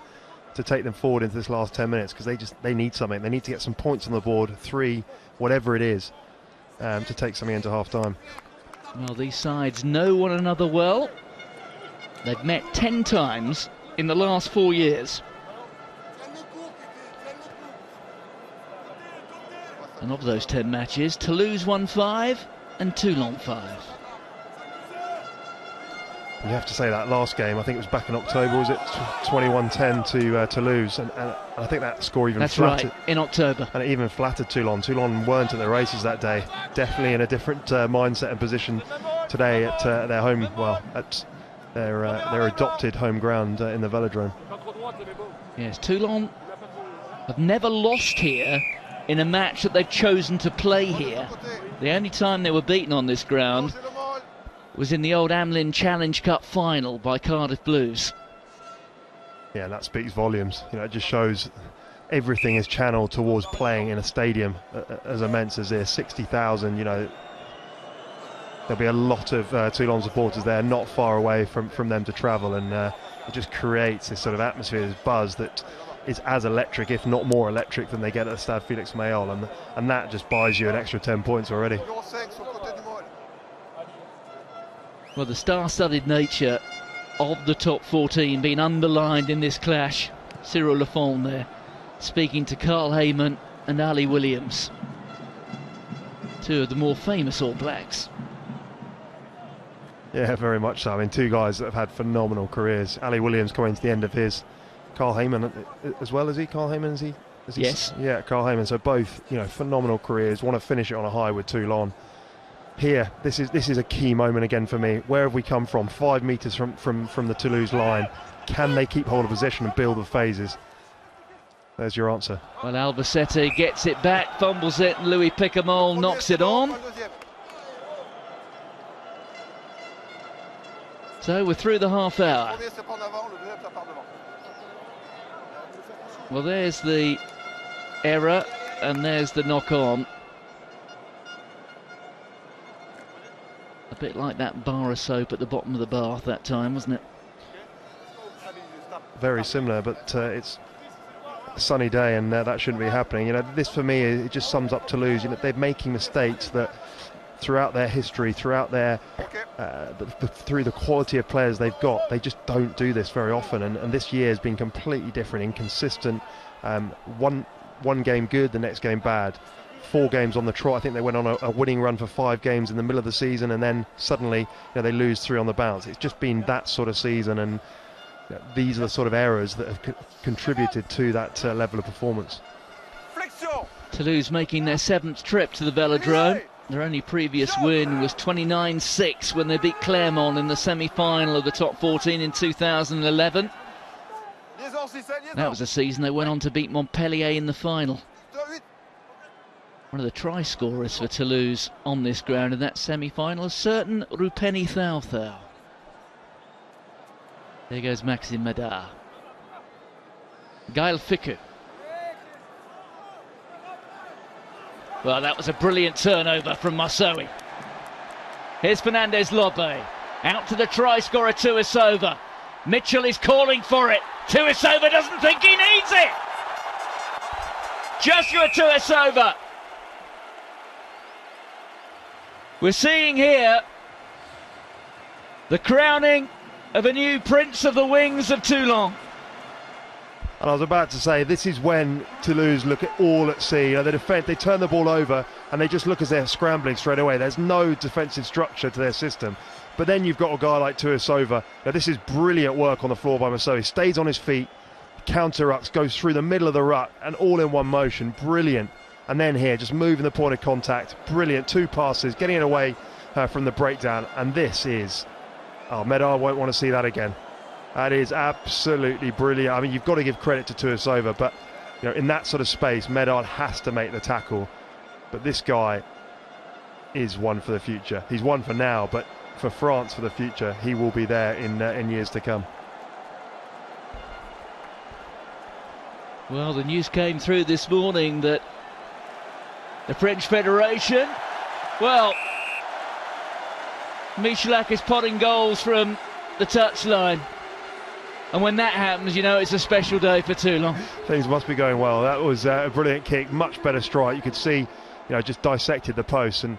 to take them forward into this last 10 minutes, because they need something. They need to get some points on the board, 3, whatever it is, to take something into half-time. Well, these sides know one another well. They've met 10 times in the last 4 years. And of those 10 matches, Toulouse won 5 and Toulon 5. You have to say that last game, I think it was back in October, was it 21-10 to Toulouse, and I think that score even flattered. That's right, in October. And it even flattered Toulon. Toulon weren't at their races that day. Definitely in a different mindset and position today at their home, well, at their adopted home ground in the Velodrome. Yes, Toulon have never lost here in a match that they've chosen to play here. The only time they were beaten on this ground was in the old Amlin Challenge Cup final by Cardiff Blues. Yeah, that speaks volumes. You know, it just shows everything is channeled towards playing in a stadium as immense as this. 60,000, you know, there'll be a lot of Toulon supporters there, not far away from them to travel, and it just creates this sort of atmosphere, this buzz that is as electric, if not more electric, than they get at the Stade Félix Mayol, and that just buys you an extra 10 points already. Well, the star-studded nature of the top 14 being underlined in this clash. Cyril Lafond there, speaking to Carl Heyman and Ali Williams, 2 of the more famous All Blacks. Yeah, very much so. I mean, 2 guys that have had phenomenal careers. Ali Williams coming to the end of his. Carl Heyman as well, is he? Carl Heyman, is he? Yes. Yeah, Carl Heyman. So both, you know, phenomenal careers. Want to finish it on a high with Toulon. Here, this is a key moment again for me. Where have we come from? 5 metres from the Toulouse line. Can they keep hold of possession and build the phases? There's your answer. Well, Albacete gets it back, fumbles it, and Louis Picamol knocks it on. So we're through the half hour. Well, there's the error, and there's the knock-on. A bit like that bar of soap at the bottom of the bath that time, wasn't it? Very similar, but it's a sunny day, and that shouldn't be happening. You know, this for me, it just sums up Toulouse. You know, they're making mistakes that throughout their history, throughout their through the quality of players they've got, they just don't do this very often, and this year has been completely different, inconsistent. One game good, the next game bad. 4 games on the trot. I think they went on a winning run for 5 games in the middle of the season, and then suddenly, you know, they lose 3 on the bounce. It's just been that sort of season, and you know, these are the sort of errors that have contributed to that level of performance. Toulouse making their 7th trip to the Velodrome. Their only previous win was 29-6 when they beat Clermont in the semi-final of the top 14 in 2011. That was a season they went on to beat Montpellier in the final. One of the try scorers for Toulouse on this ground in that semi-final, a certain Rupeni Thao. There goes Maxime Madar. Gaël Ficou. Well, that was a brilliant turnover from Marceau. Here's Fernandez Lobe. Out to the try scorer, Tuisova. Mitchell is calling for it. Tuisova doesn't think he needs it. Joshua Tuisova. We're seeing here the crowning of a new Prince of the Wings of Toulon. And I was about to say, this is when Toulouse look at sea. They turn the ball over and they just look as they're scrambling straight away. There's no defensive structure to their system. But then you've got a guy like Toulouse. Now, this is brilliant work on the floor by Massot. He stays on his feet, counter-rucks, goes through the middle of the ruck, and all in one motion. Brilliant. And then here, just moving the point of contact. Brilliant. 2 passes, getting it away from the breakdown. And this is... Oh, Medard won't want to see that again. That is absolutely brilliant. I mean, you've got to give credit to Toulouse, but in that sort of space, Medard has to make the tackle. But this guy is one for the future. He's one for now, but for France for the future, he will be there in years to come. Well, the news came through this morning that the French Federation, well, Michalak is potting goals from the touchline. And when that happens, it's a special day for Toulon. Things must be going well. That was a brilliant kick, much better strike. You could see, just dissected the post. And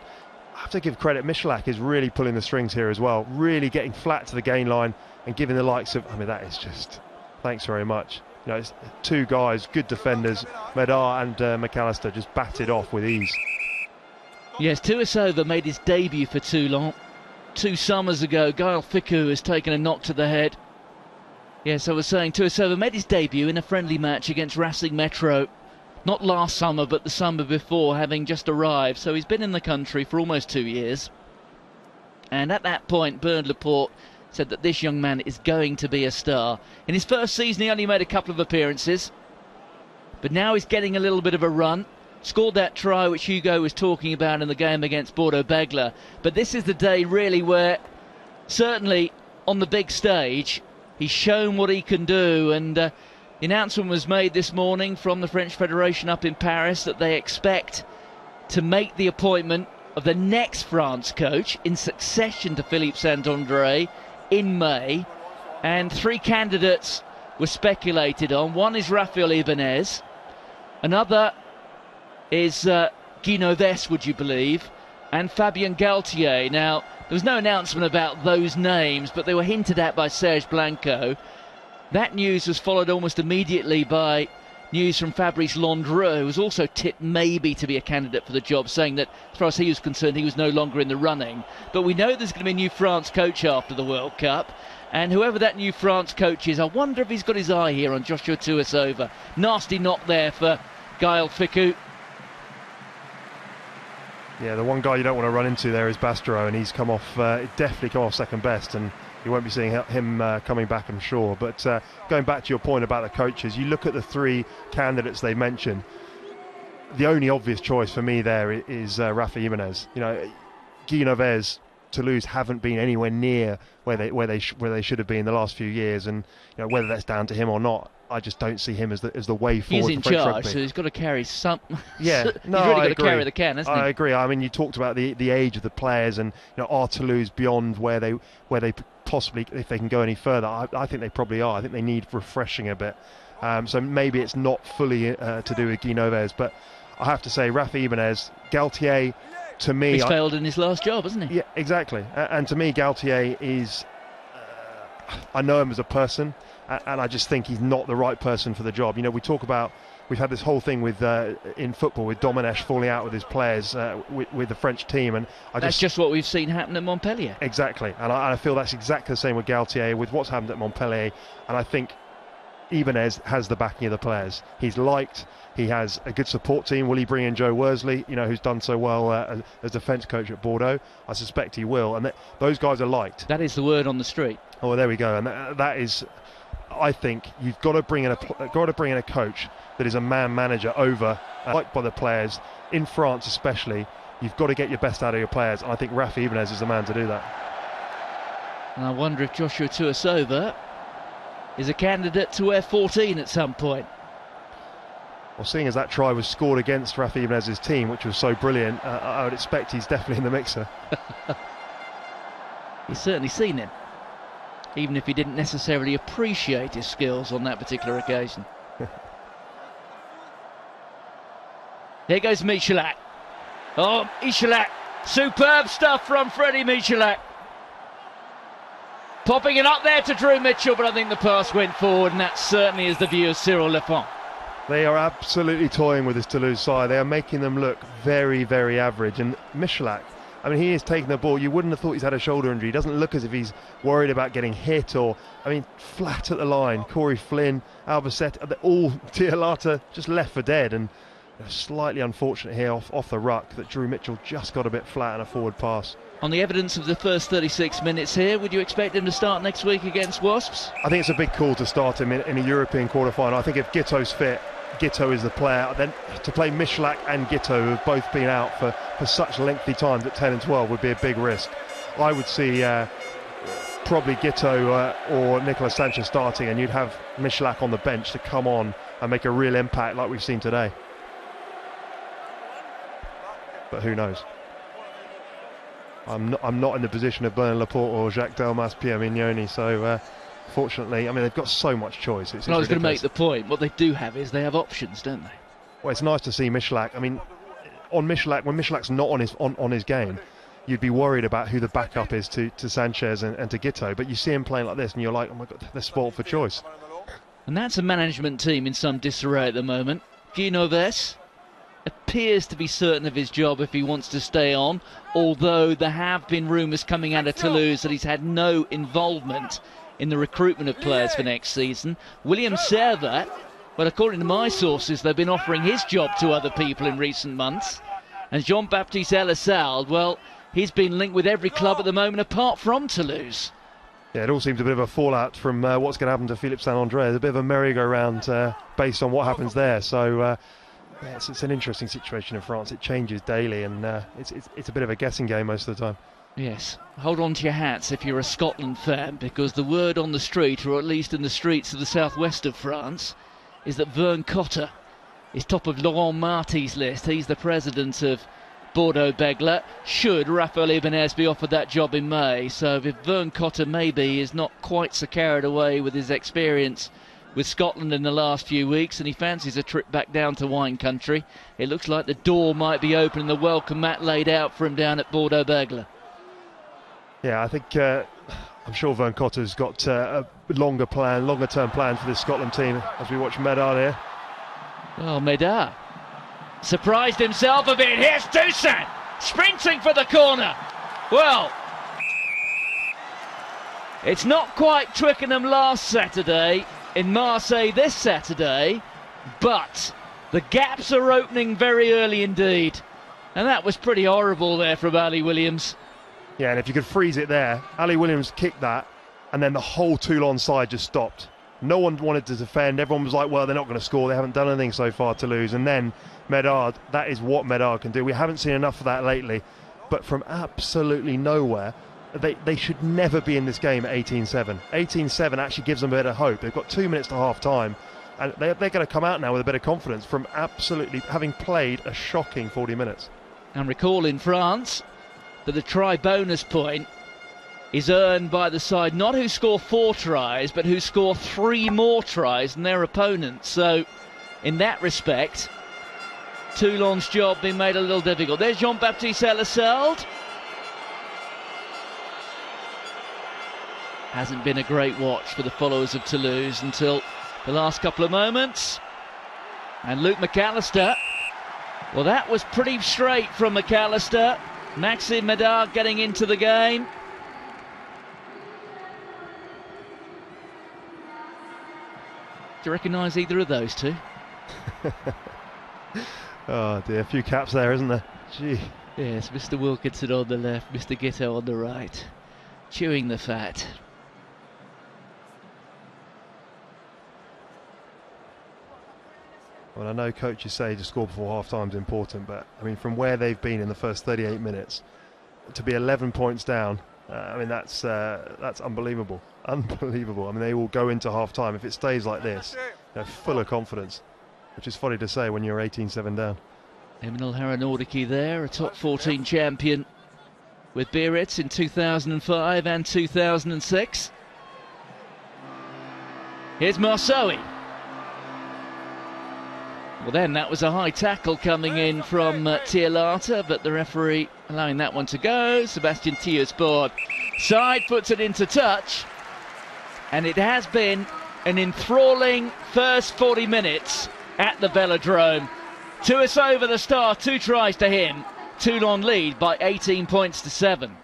I have to give credit, Michalak is really pulling the strings here as well. Really getting flat to the gain line and giving the likes of, that is just, thanks very much. It's 2 guys, good defenders, Medard and McAllister, just batted off with ease. Yes, Toulouse made his debut for Toulon 2 summers ago. Gaël Fickou has taken a knock to the head. Yes, I was saying Toulouse made his debut in a friendly match against Racing Metro. Not last summer, but the summer before, having just arrived. So he's been in the country for almost 2 years. And at that point, Bernard Laporte said that this young man is going to be a star. In his first season, he only made a couple of appearances. But now he's getting a little bit of a run. Scored that try which Hugo was talking about in the game against Bordeaux-Bègles. But this is the day, really, where certainly on the big stage, he's shown what he can do, and the announcement was made this morning from the French Federation up in Paris that they expect to make the appointment of the next France coach in succession to Philippe Saint-André in May. And 3 candidates were speculated on. One is Raphaël Ibanez, another is Guy Noves, would you believe, and Fabien Galtier. Now, there was no announcement about those names, but they were hinted at by Serge Blanco. That news was followed almost immediately by news from Fabrice Landreau, who was also tipped maybe to be a candidate for the job, saying that as far as he was concerned, he was no longer in the running. But we know there's going to be a new France coach after the World Cup, and whoever that new France coach is, I wonder if he's got his eye here on Joshua Toulouse. Nasty knock there for Gaël Fickou. Yeah, the one guy you don't want to run into there is Bastereau, and he's definitely come off second best, and you won't be seeing him coming back, I'm sure. But going back to your point about the coaches, you look at the 3 candidates they mentioned. The only obvious choice for me there is Rafa Jimenez. Guy Noves, Toulouse haven't been anywhere near where they should have been in the last few years, and whether that's down to him or not, I just don't see him as the way forward. He's in charge, so he's got to carry some. Yeah, no, he's really got to carry the can, hasn't he? I agree. I mean, you talked about the age of the players, and are Toulouse beyond where they possibly, if they can go any further? I think they probably are. I think they need refreshing a bit. So maybe it's not fully to do with Guy Noves, but I have to say, Rafa Ibanez, Galtier, to me, he's failed in his last job, hasn't he? Yeah, exactly. And to me, Galtier is. I know him as a person, and I just think he's not the right person for the job. We talk about, we've had this whole thing with in football with Domenech falling out with his players with the French team, and that's just what we've seen happen at Montpellier. Exactly, and I feel that's exactly the same with Galtier, with what's happened at Montpellier, and I think Ibanez has the backing of the players. He's liked. He has a good support team. Will he bring in Joe Worsley, who's done so well as defence coach at Bordeaux? I suspect he will, and those guys are liked. That is the word on the street. Oh, well, there we go, and that is. I think you've got to bring in a coach that is a man manager over, liked by the players in France, especially. You've got to get your best out of your players, and I think Rafa Ibanez is the man to do that. And I wonder if Joshua Toulouse is a candidate to wear 14 at some point. Well, seeing as that try was scored against Rafa Ibanez's team, which was so brilliant, I would expect he's definitely in the mixer. He's certainly seen him, even if he didn't necessarily appreciate his skills on that particular occasion. Here goes Michalak. Oh, Michalak. Superb stuff from Freddie Michalak. Popping it up there to Drew Mitchell, but I think the pass went forward, and that certainly is the view of Cyril Lafont. They are absolutely toying with this Toulouse side. They are making them look very, very average. And Michalak, I mean, he is taking the ball. You wouldn't have thought he's had a shoulder injury. He doesn't look as if he's worried about getting hit or, I mean, flat at the line. Corey Flynn, Albacete, all Tialata just left for dead. And slightly unfortunate here off the ruck that Drew Mitchell just got a bit flat in a forward pass. On the evidence of the first 36 minutes here, would you expect him to start next week against Wasps? I think it's a big call to start him in a European quarter-final. I think if Gitto's fit, Gitto is the player. Then to play Michalak and Gitto, who have both been out for such lengthy times at 10 and 12, would be a big risk. I would see probably Gitto or Nicolas Sanchez starting, and you'd have Michalak on the bench to come on and make a real impact like we've seen today. But who knows? I'm not in the position of Bernard Laporte or Jacques Delmas, Pierre Mignoni, so fortunately, I mean, they've got so much choice. I was going to make the point, what they do have is they have options, don't they? Well, it's nice to see Michalak. I mean, on Michalak, when Michalak's not on his game, you'd be worried about who the backup is to Sanchez and to Gitto, but you see him playing like this and you're like, oh my God, they're spoilt for choice. And that's a management team in some disarray at the moment. Guinoves appears to be certain of his job if he wants to stay on, although there have been rumours coming out of Toulouse that he's had no involvement in the recruitment of players for next season. William Servat, well, according to my sources, they've been offering his job to other people in recent months. And Jean-Baptiste Elissalde, well, he's been linked with every club at the moment apart from Toulouse. Yeah, it all seems a bit of a fallout from what's going to happen to Philippe Saint-André. There's a bit of a merry-go-round based on what happens there. So yeah, it's an interesting situation in France. It changes daily, and it's a bit of a guessing game most of the time. Yes, hold on to your hats if you're a Scotland fan, because the word on the street, or at least in the streets of the southwest of France, is that Vern Cotter is top of Laurent Marty's list. He's the president of Bordeaux-Bègles, should Raphaël Ibanez be offered that job in May. So if Vern Cotter maybe is not quite so carried away with his experience with Scotland in the last few weeks, and he fancies a trip back down to wine country, it looks like the door might be open and the welcome mat laid out for him down at Bordeaux-Bègles. Yeah, I think I'm sure Vern Cotter's got a longer-term plan for this Scotland team as we watch Medard here. Well, Medard surprised himself a bit. Here's Toussaint sprinting for the corner. Well, it's not quite Twickenham last Saturday, in Marseille this Saturday, but the gaps are opening very early indeed. And that was pretty horrible there from Ali Williams. Yeah, and if you could freeze it there, Ali Williams kicked that, and then the whole Toulon side just stopped. No one wanted to defend. Everyone was like, well, they're not going to score. They haven't done anything so far to lose. And then Medard, that is what Medard can do. We haven't seen enough of that lately. But from absolutely nowhere, they should never be in this game at 18-7. 18-7 actually gives them a bit of hope. They've got 2 minutes to half-time. And they're going to come out now with a bit of confidence from absolutely having played a shocking 40 minutes. And recall in France that the try bonus point is earned by the side not who score 4 tries, but who score 3 more tries than their opponents. So in that respect, Toulon's job being made a little difficult. There's Jean-Baptiste Elissalde. Hasn't been a great watch for the followers of Toulouse until the last couple of moments. And Luke McAllister, well, that was pretty straight from McAllister. Maxime Medard getting into the game. Do you recognise either of those two? Oh dear, a few caps there, isn't there? Gee. Yes, Mr. Wilkinson on the left, Mr. Gitto on the right, chewing the fat. Well, I know coaches say to score before half-time is important, but I mean, from where they've been in the first 38 minutes, to be 11 points down, I mean, that's unbelievable. Unbelievable. I mean, they will go into half-time if it stays like this. They're full of confidence, which is funny to say when you're 18-7 down. Eminal Haranordici there, a top 14 champion with Biarritz in 2005 and 2006. Here's Marceau. Well, then that was a high tackle coming in from Tialata, but the referee allowing that one to go. Sebastian Tillers board. Side puts it into touch, And it has been an enthralling first 40 minutes at the Velodrome. 2-us over the Star, 2 tries to him. Toulon lead by 18 points to 7.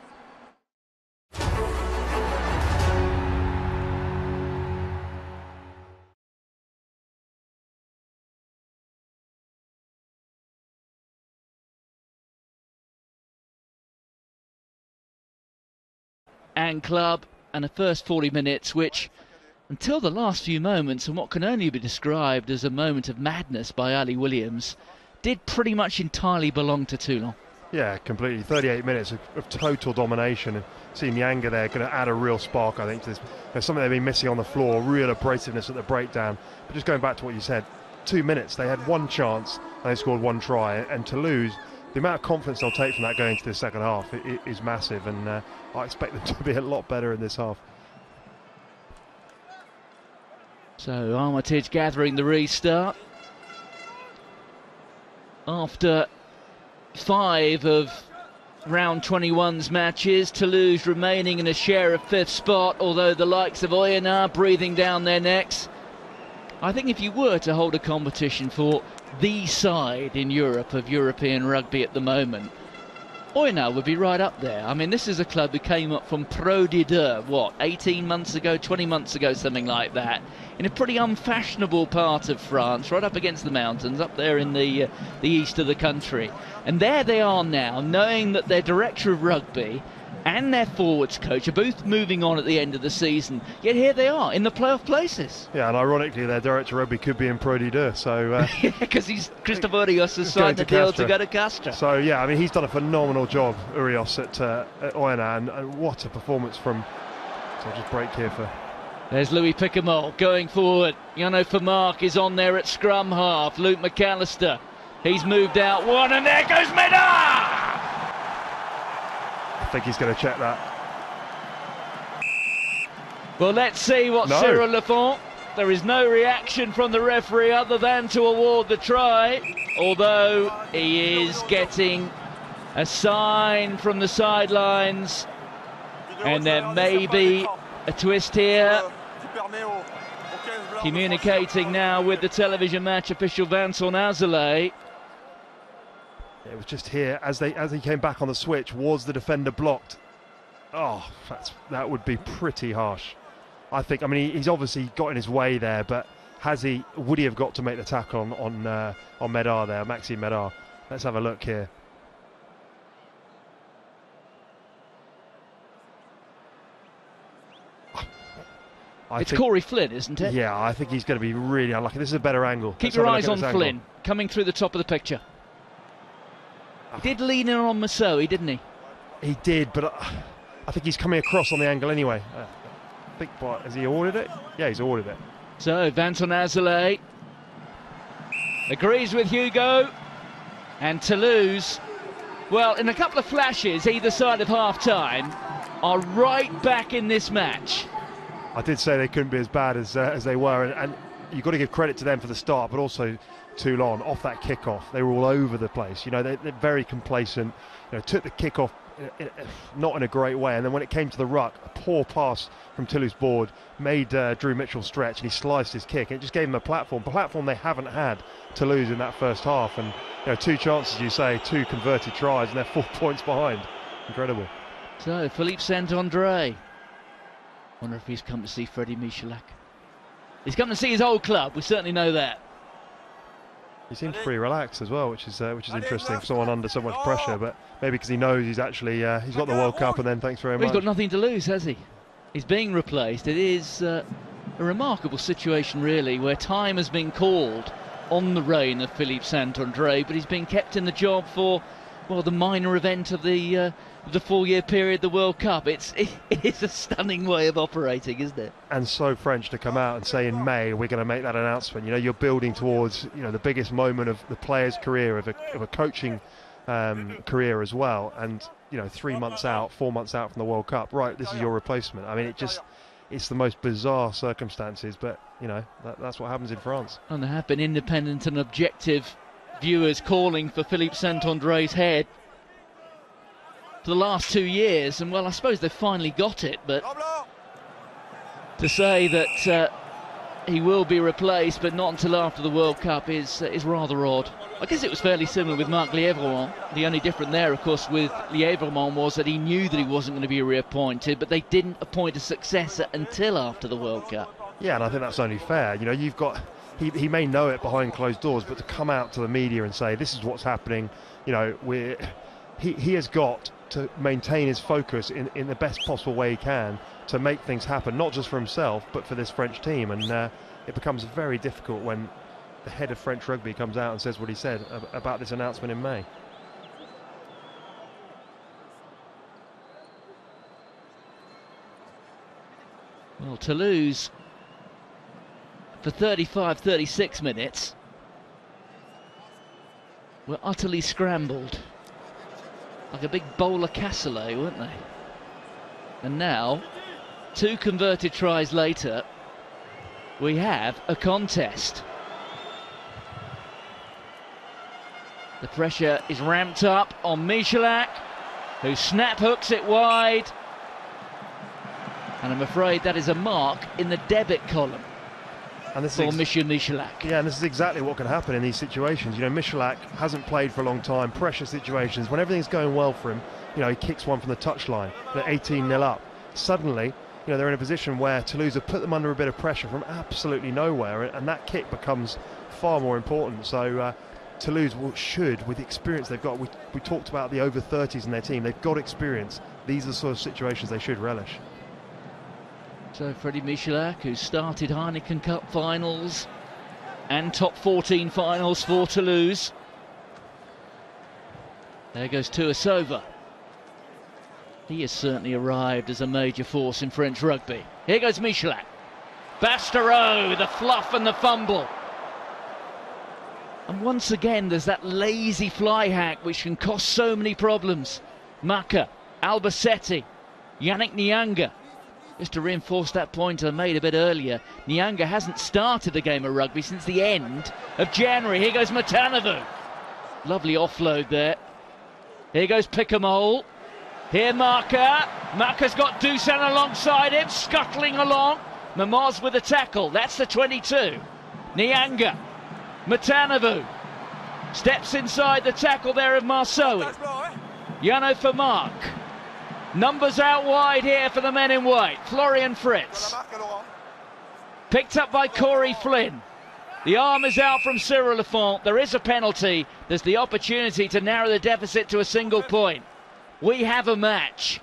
And club, and a first 40 minutes which, until the last few moments, and what can only be described as a moment of madness by Ali Williams, did pretty much entirely belong to Toulon. Yeah, completely. 38 minutes of total domination, and seeing Nyanga there going to add a real spark, I think. There's something they've been missing on the floor, real abrasiveness at the breakdown. But just going back to what you said, 2 minutes, they had one chance and they scored one try, and Toulouse, the amount of confidence they'll take from that going into the second half is massive, and I expect them to be a lot better in this half. So Armitage gathering the restart. After 5 of round 21's matches, Toulouse remaining in a share of 5th spot, although the likes of Oyonnax breathing down their necks. I think if you were to hold a competition for the side in Europe of European rugby at the moment, Oyonnax would be right up there. I mean, this is a club who came up from Pro D2, what, 18 months ago, 20 months ago, something like that, in a pretty unfashionable part of France, right up against the mountains, up there in the east of the country. And there they are now, knowing that their director of rugby and their forwards coach are both moving on at the end of the season. Yet here they are in the playoff places. Yeah, and ironically, their director of rugby could be in Pro D2, so... yeah, because Christophe Urios has signed the deal to go to Castres. So, yeah, I mean, he's done a phenomenal job, Urios, at Oyonnax, and what a performance from... So I'll just break here for... There's Louis Picamol going forward. Yano Famark is on there at scrum half. Luke McAllister, he's moved out one, and there goes Medard! I think he's going to check that. Well, let's see what Cyril Lafont. There is no reaction from the referee other than to award the try, although he is getting a sign from the sidelines, and there may be a twist here. Communicating now with the television match official Vincent Azoulay. It was just here as he came back on the switch. Was the defender blocked? Oh, that would be pretty harsh. I think. I mean, he's obviously got in his way there, but would he have got to make the tackle on Medard there, Maxime Medard? Let's have a look here. It's Corey Flynn, isn't it? Yeah, I think he's going to be really unlucky. This is a better angle. Keep your eyes on Flynn, coming through the top of the picture. He did lean in on Masoi, didn't he? He did, but I think he's coming across on the angle anyway. I think, what, has he ordered it? Yeah, he's ordered it. So, Vincent Azoulay agrees with Hugo, and Toulouse, well, in a couple of flashes either side of half-time, are right back in this match. I did say they couldn't be as bad as they were, and you've got to give credit to them for the start, but also Toulon off that kickoff. They were all over the place. You know, they're very complacent. You know, took the kickoff not in a great way, and then when it came to the ruck, a poor pass from Toulouse board made Drew Mitchell stretch, and he sliced his kick, and it just gave him a platform they haven't had, Toulouse, in that first half. And you know, 2 chances, you say, 2 converted tries, and they're 4 points behind. Incredible. So Philippe Saint-André. Wonder if he's come to see Freddie Michalak. He's come to see his old club, we certainly know that. He seems pretty relaxed as well, which is interesting for someone under so much pressure, but maybe because he knows he's actually he's got the World Cup, and then thanks very much. He's got nothing to lose, has he? He's being replaced. It is a remarkable situation, really, where time has been called on the reign of Philippe Saint-André, but he's been kept in the job for, well, the minor event of the 4-year period, the World Cup. It is a stunning way of operating, isn't it? And so French to come out and say in May we're going to make that announcement. You know, you're building towards, you know, the biggest moment of the player's career, of a coaching career as well. And you know, 3 months out, 4 months out from the World Cup, right? This is your replacement. I mean, it's the most bizarre circumstances, but you know, that's what happens in France. And there have been independent and objective viewers calling for Philippe Saint-André's head for the last 2 years, and well, I suppose they've finally got it, but To say that he will be replaced, but not until after the World Cup, is rather odd. I guess it was fairly similar with Marc Lièvremont. The only difference there, of course, with Lièvremont was that he knew that he wasn't going to be reappointed, but they didn't appoint a successor until after the World Cup. Yeah, and I think that's only fair. You know, you've got he may know it behind closed doors, but to come out to the media and say this is what's happening, you know, he has got to maintain his focus in the best possible way he can to make things happen, not just for himself, but for this French team. And it becomes very difficult when the head of French rugby comes out and says what he said about this announcement in May. Well, Toulouse, for 35-36 minutes, were utterly scrambled. Like a big bowl of cassoulet, weren't they? And now, 2 converted tries later, we have a contest. The pressure is ramped up on Michalak, who snap hooks it wide. And I'm afraid that is a mark in the debit column for Monsieur Michalak. Yeah, and this is exactly what can happen in these situations. You know, Michalak hasn't played for a long time, pressure situations. When everything's going well for him, you know, he kicks one from the touchline. They're 18-0 up. Suddenly, you know, they're in a position where Toulouse have put them under a bit of pressure from absolutely nowhere, and that kick becomes far more important. So Toulouse should, with the experience they've got, we talked about the over 30s in their team, they've got experience. These are the sort of situations they should relish. So Freddie Michalak, who started Heineken Cup finals and top 14 finals for Toulouse. There goes Tuisova. He has certainly arrived as a major force in French rugby. Here goes Michalak. Bastereau, the fluff and the fumble. And once again, there's that lazy fly hack which can cost so many problems. Maka, Albacete, Yannick Nyanga. Just to reinforce that point I made a bit earlier, Nyanga hasn't started a game of rugby since the end of January. Here goes Matanovu. Lovely offload there. Here goes Picamole. Here Maka. Maka's got Dusan alongside him, scuttling along. Mamoz with a tackle. That's the 22. Nyanga. Matanovu. Steps inside the tackle there of Marceau. Yano for Mark. Numbers out wide here for the men in white. Florian Fritz. Picked up by Corey Flynn. The arm is out from Cyril Lafont. There is a penalty. There's the opportunity to narrow the deficit to a single point. We have a match.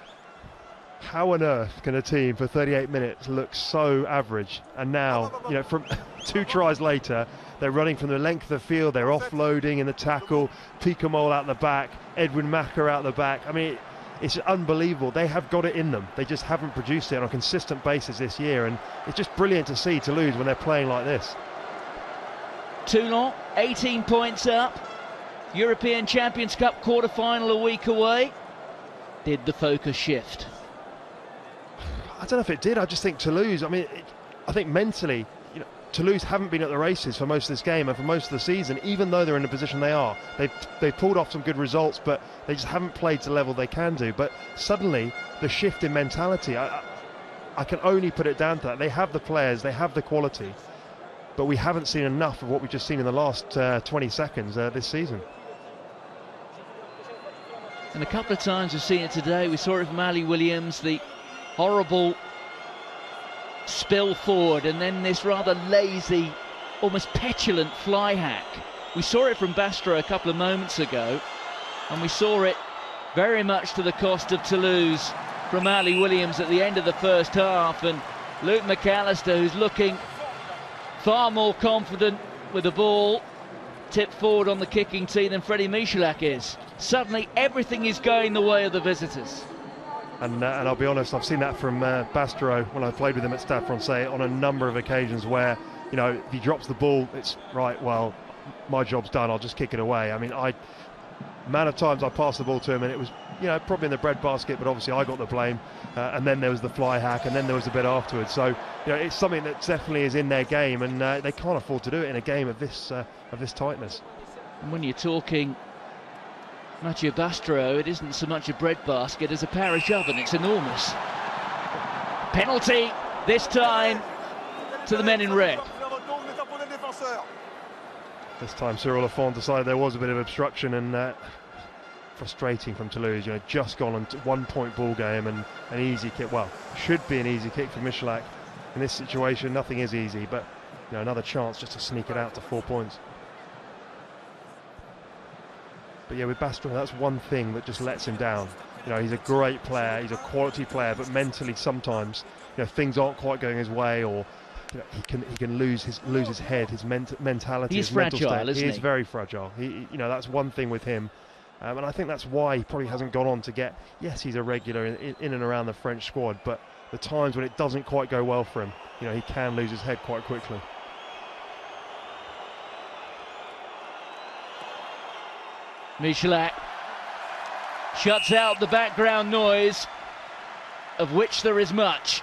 How on earth can a team for 38 minutes look so average? And now, you know, from 2 tries later, they're running from the length of the field. They're offloading in the tackle. Picamole out the back. Edwin Maka out the back. I mean, it's unbelievable. They have got it in them. They just haven't produced it on a consistent basis this year, and it's just brilliant to see Toulouse when they're playing like this. Toulon, 18 points up. European Champions Cup quarter-final a week away. Did the focus shift? I don't know if it did. I just think Toulouse, I mean, I think mentally, you know, Toulouse haven't been at the races for most of this game and for most of the season, even though they're in the position they are. They've pulled off some good results, but they just haven't played to the level they can do. But suddenly, the shift in mentality, I can only put it down to that. They have the players, they have the quality, but we haven't seen enough of what we've just seen in the last 20 seconds this season. And a couple of times we've seen it today. We saw it from Ali Williams, the horrible spill forward, and then this rather lazy, almost petulant fly hack. We saw it from Bastereau a couple of moments ago, and we saw it very much to the cost of Toulouse from Ali Williams at the end of the first half. And Luke McAllister, who's looking far more confident with the ball tipped forward on the kicking tee than Freddie Michalak is. Suddenly everything is going the way of the visitors. And I'll be honest, I've seen that from Bastereau when I played with him at Stade Francais on a number of occasions where, you know, if he drops the ball, it's right, well, my job's done, I'll just kick it away. I mean, amount of times I passed the ball to him and it was, you know, probably in the breadbasket, but obviously I got the blame. And then there was the fly hack, and then there was a bit afterwards. So, you know, it's something that definitely is in their game, and they can't afford to do it in a game of this tightness. And when you're talking Mathieu Bastereau, it isn't so much a breadbasket as a parish oven. It's enormous. Penalty This time to the men in red. This time Cyril Lafont decided there was a bit of obstruction, and frustrating from Toulouse. Just gone on 1 point ball game, and an easy kick. Well, should be an easy kick for Michalak. In this situation, nothing is easy, but another chance just to sneak it out to 4 points. But yeah, with Bastron, that's one thing that just lets him down. He's a great player, he's a quality player, but mentally sometimes, things aren't quite going his way, or he can lose his head, his mentality. He's his mental fragile, state. isn't he? He is very fragile. That's one thing with him, and I think that's why he probably hasn't gone on to get. Yes, he's a regular in and around the French squad, but the times when it doesn't quite go well for him, he can lose his head quite quickly. Michalak shuts out the background noise, of which there is much.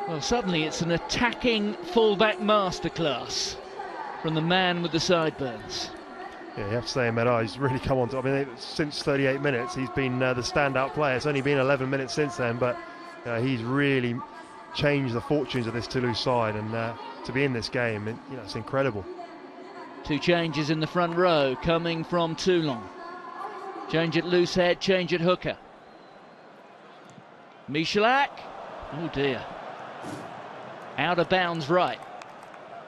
Well, suddenly it's an attacking fullback masterclass from the man with the sideburns. Yeah, you have to say, Medard, he's really come on to. Since 38 minutes, he's been the standout player. It's only been 11 minutes since then, but he's really changed the fortunes of this Toulouse side, and to be in this game, it's incredible. Two changes in the front row coming from Toulon. Change at loose head, change at hooker. Michalak, oh dear, out of bounds right.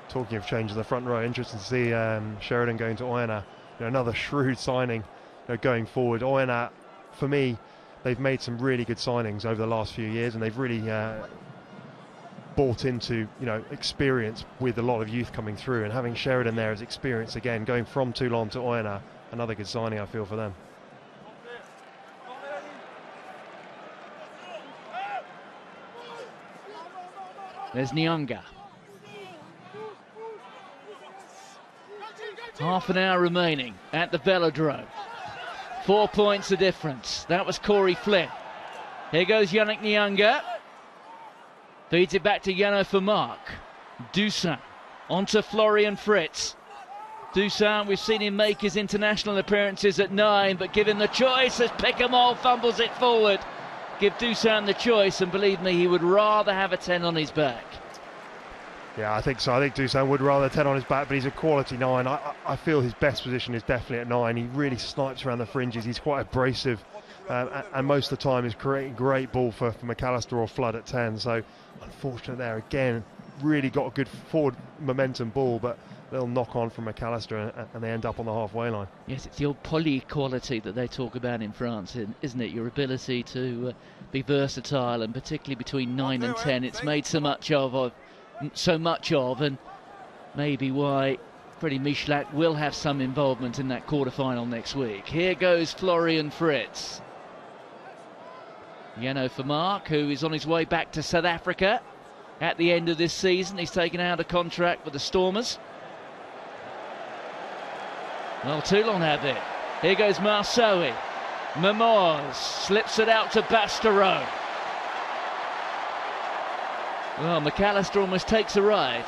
Talking of change in the front row, interesting to see Sheridan going to Oyonnax. Another shrewd signing going forward. Oyonnax, for me, they've made some really good signings over the last few years, and they've really bought into experience with a lot of youth coming through, and having Sheridan there as experience again, going from Toulon to Oyonnax, another good signing I feel for them. There's Nyanga. Half an hour remaining at the Velodrome. 4 points the difference. That was Corey Flynn. Here goes Yannick Nyanga. Feeds it back to Yano for Mark. Dusan onto Florian Fritz. Dusan, we've seen him make his international appearances at 9, but give him the choice as Picamol fumbles it forward. Give Dusan the choice, and believe me, he would rather have a 10 on his back. Yeah, I think so. I think Dusan would rather 10 on his back, but he's a quality 9. I feel his best position is definitely at 9. He really snipes around the fringes. He's quite abrasive, and most of the time is creating great ball for McAllister or Flood at 10. So, unfortunate there again. Really got a good forward momentum ball, but they'll knock on from McAllister, and they end up on the halfway line. Yes, it's the old poly quality that they talk about in France, isn't it? Your ability to be versatile, and particularly between 9 and 10, it's made so much of, and maybe why Freddie Michalak will have some involvement in that quarter-final next week. Here goes Florian Fritz. Yano for Mark, who is on his way back to South Africa at the end of this season. He's taken out a contract with the Stormers. Well, Toulon have it. Here goes Marceau. Memoz slips it out to Bastereau. Well, McAllister almost takes a ride.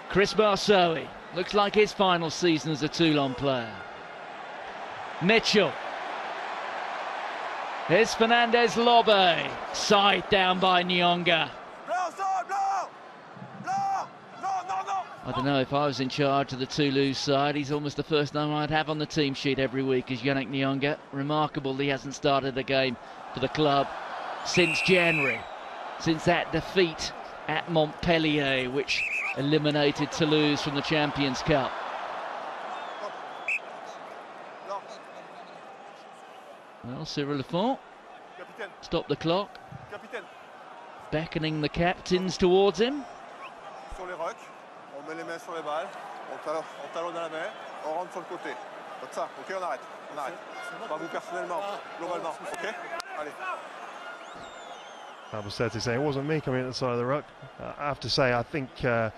Chris Marceau looks like his final season as a Toulon player. Mitchell. Here's Fernandez Lobe. Side down by Nyanga. I don't know, if I was in charge of the Toulouse side, he's almost the first name I'd have on the team sheet every week is Yannick Nyanga. Remarkable he hasn't started a game for the club since January, since that defeat at Montpellier, which eliminated Toulouse from the Champions Cup. Well, Cyril Lafont, stop the clock, beckoning the captains towards him. On met les mains sur les balles, on talonne à la main, on rentre sur le côté. Comme ça, ok, on arrête. Pas vous personnellement, globalement, ok? Allez. Albacete saying it wasn't me coming at the side of the ruck. I have to say, I think the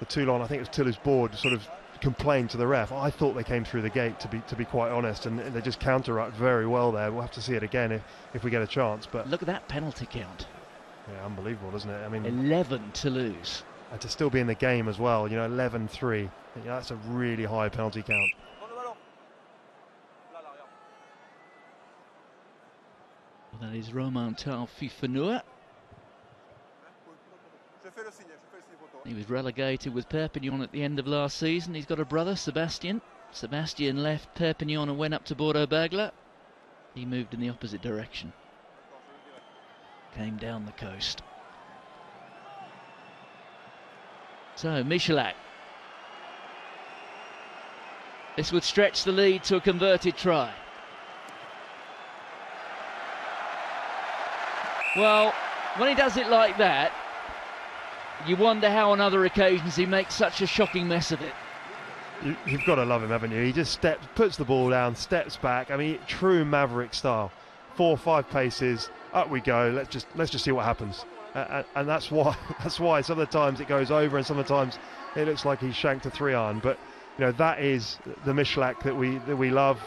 Toulon, I think it was Toulouse board, sort of complained to the ref. I thought they came through the gate, to be quite honest, and they just counter-rucked very well there. We'll have to see it again if we get a chance. But look at that penalty count. Yeah, unbelievable, isn't it? I mean, 11 Toulouse. and to still be in the game as well. 11-3. That's a really high penalty count. Well, that is Romain Taufifenua. He was relegated with Perpignan at the end of last season. He's got a brother, Sebastian. Sebastian left Perpignan and went up to Bordeaux-Bagla. He moved in the opposite direction. Came down the coast. So, Michalak. This would stretch the lead to a converted try. Well, when he does it like that, you wonder how on other occasions he makes such a shocking mess of it. You've got to love him, haven't you? He just puts the ball down, steps back. I mean, true Maverick style. 4 or 5 paces, up we go. Let's just see what happens. And that's why some of the times it goes over, and some of the times it looks like he's shanked a 3-iron. But that is the Michalak that we love.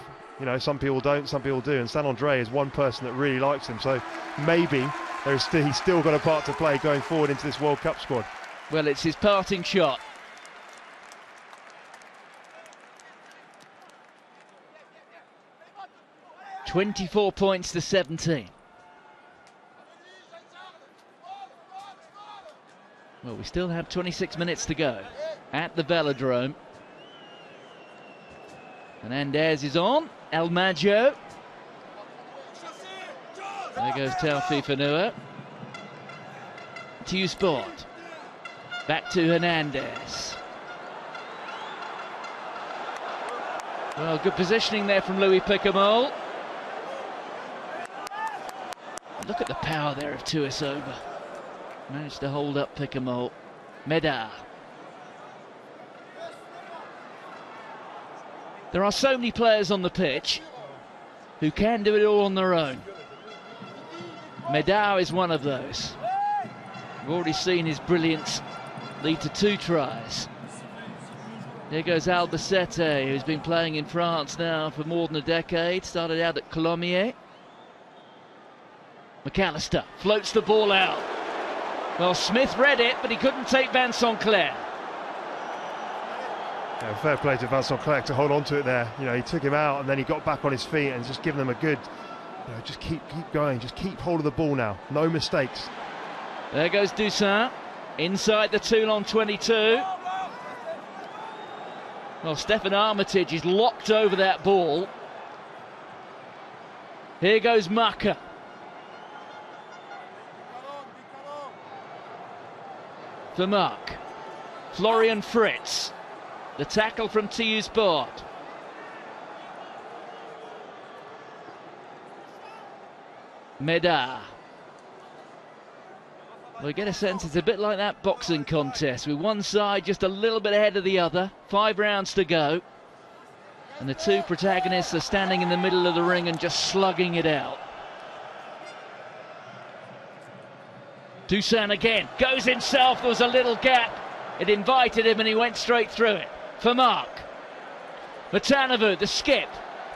Some people don't, some people do. And Saint-André is one person that really likes him. So maybe he's still got a part to play going forward into this World Cup squad. Well, it's his parting shot. £24 points to 17. Well, we still have 26 minutes to go at the Velodrome. Hernandez is on. El Maggio. There goes Taufifenua. To Sport. Back to Hernandez. Well, good positioning there from Louis Picamol. Look at the power there of Tuisoba. Managed to hold up Picamol. Medard. There are so many players on the pitch who can do it all on their own. Medard is one of those. We've already seen his brilliance lead to 2 tries. There goes Albacete, who's been playing in France now for more than a decade. Started out at Colomiers. McAllister floats the ball out. Well, Smith read it, but he couldn't take Vincent Clerc. Yeah, fair play to Vincent Clerc to hold on to it there. He took him out and then he got back on his feet and just given them a good, just keep going, just keep hold of the ball now. No mistakes. There goes Toussaint inside the Toulon 22. Well, Stefan Armitage is locked over that ball. Here goes Maka. For Mark. Florian Fritz. The tackle from TU Sport. Medard. We get a sense it's a bit like that boxing contest, with one side just a little bit ahead of the other. 5 rounds to go. And the 2 protagonists are standing in the middle of the ring and just slugging it out. Toussaint again, goes himself, there was a little gap. It invited him and he went straight through it. For Mark. Matanavu, the skip,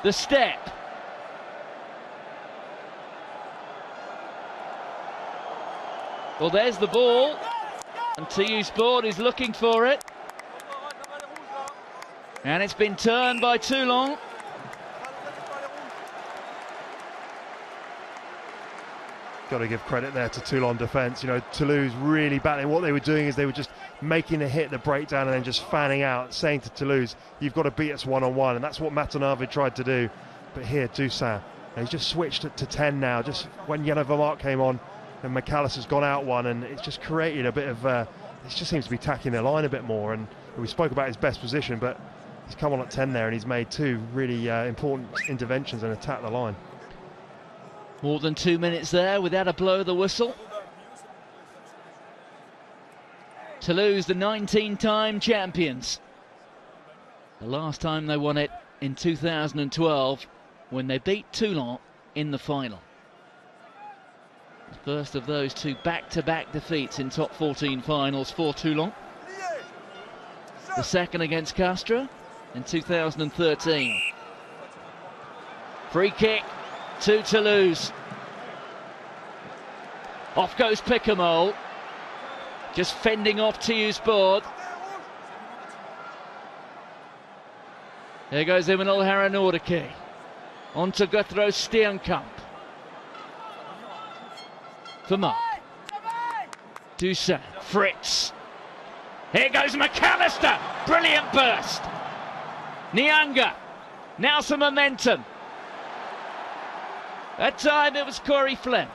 the step. Well, there's the ball, and TU Sport is looking for it. And it's been turned by Toulon. Got to give credit there to Toulon defence. Toulouse really battling. What they were doing is they were just making a hit, the breakdown, and then just fanning out, saying to Toulouse, you've got to beat us one-on-one. And that's what Matanave tried to do. But here, Toussaint, he's just switched it to 10 now. Just when Yann Vermaat came on, and McAllister's gone out one, and it's just created a bit of... it just seems to be tacking their line a bit more. And we spoke about his best position, but he's come on at 10 there, and he's made 2 really important interventions and attacked the line. More than 2 minutes there without a blow of the whistle. Toulouse, the 19-time champions. The last time they won it in 2012 when they beat Toulon in the final. The first of those 2 back-to-back defeats in top 14 finals for Toulon. The second against Castres in 2013. Free kick to Toulouse. Off goes Picamol. Just fending off Toulouse board. There goes Emmanuel Haranoudeke. On to Guthro Steenkamp. For Mark. Toussaint. Fritz. Here goes McAllister. Brilliant burst. Nyanga. Now some momentum. That time it was Corey Flem.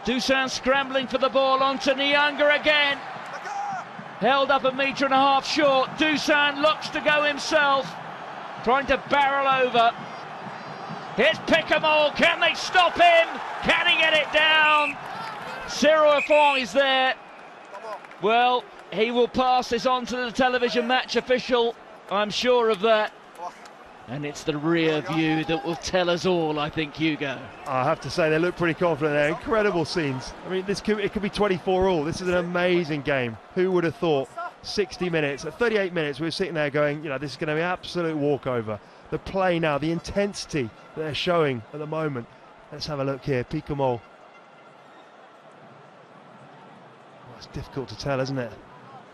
Toussaint scrambling for the ball onto Nyanga again. Held up 1.5 meters short. Toussaint looks to go himself. Trying to barrel over. Here's Picamol. Can they stop him? Can he get it down? Cyril Affon is there. Well, he will pass this on to the television match official. I'm sure of that. And it's the rear view that will tell us all, I think, Hugo. I have to say, they look pretty confident there. Incredible scenes. I mean, it could be 24 all. This is an amazing game. Who would have thought? 60 minutes, at 38 minutes, we were sitting there going, this is going to be an absolute walkover. The play now, the intensity that they're showing at the moment. Let's have a look here. Picamol. Well, it's difficult to tell, isn't it?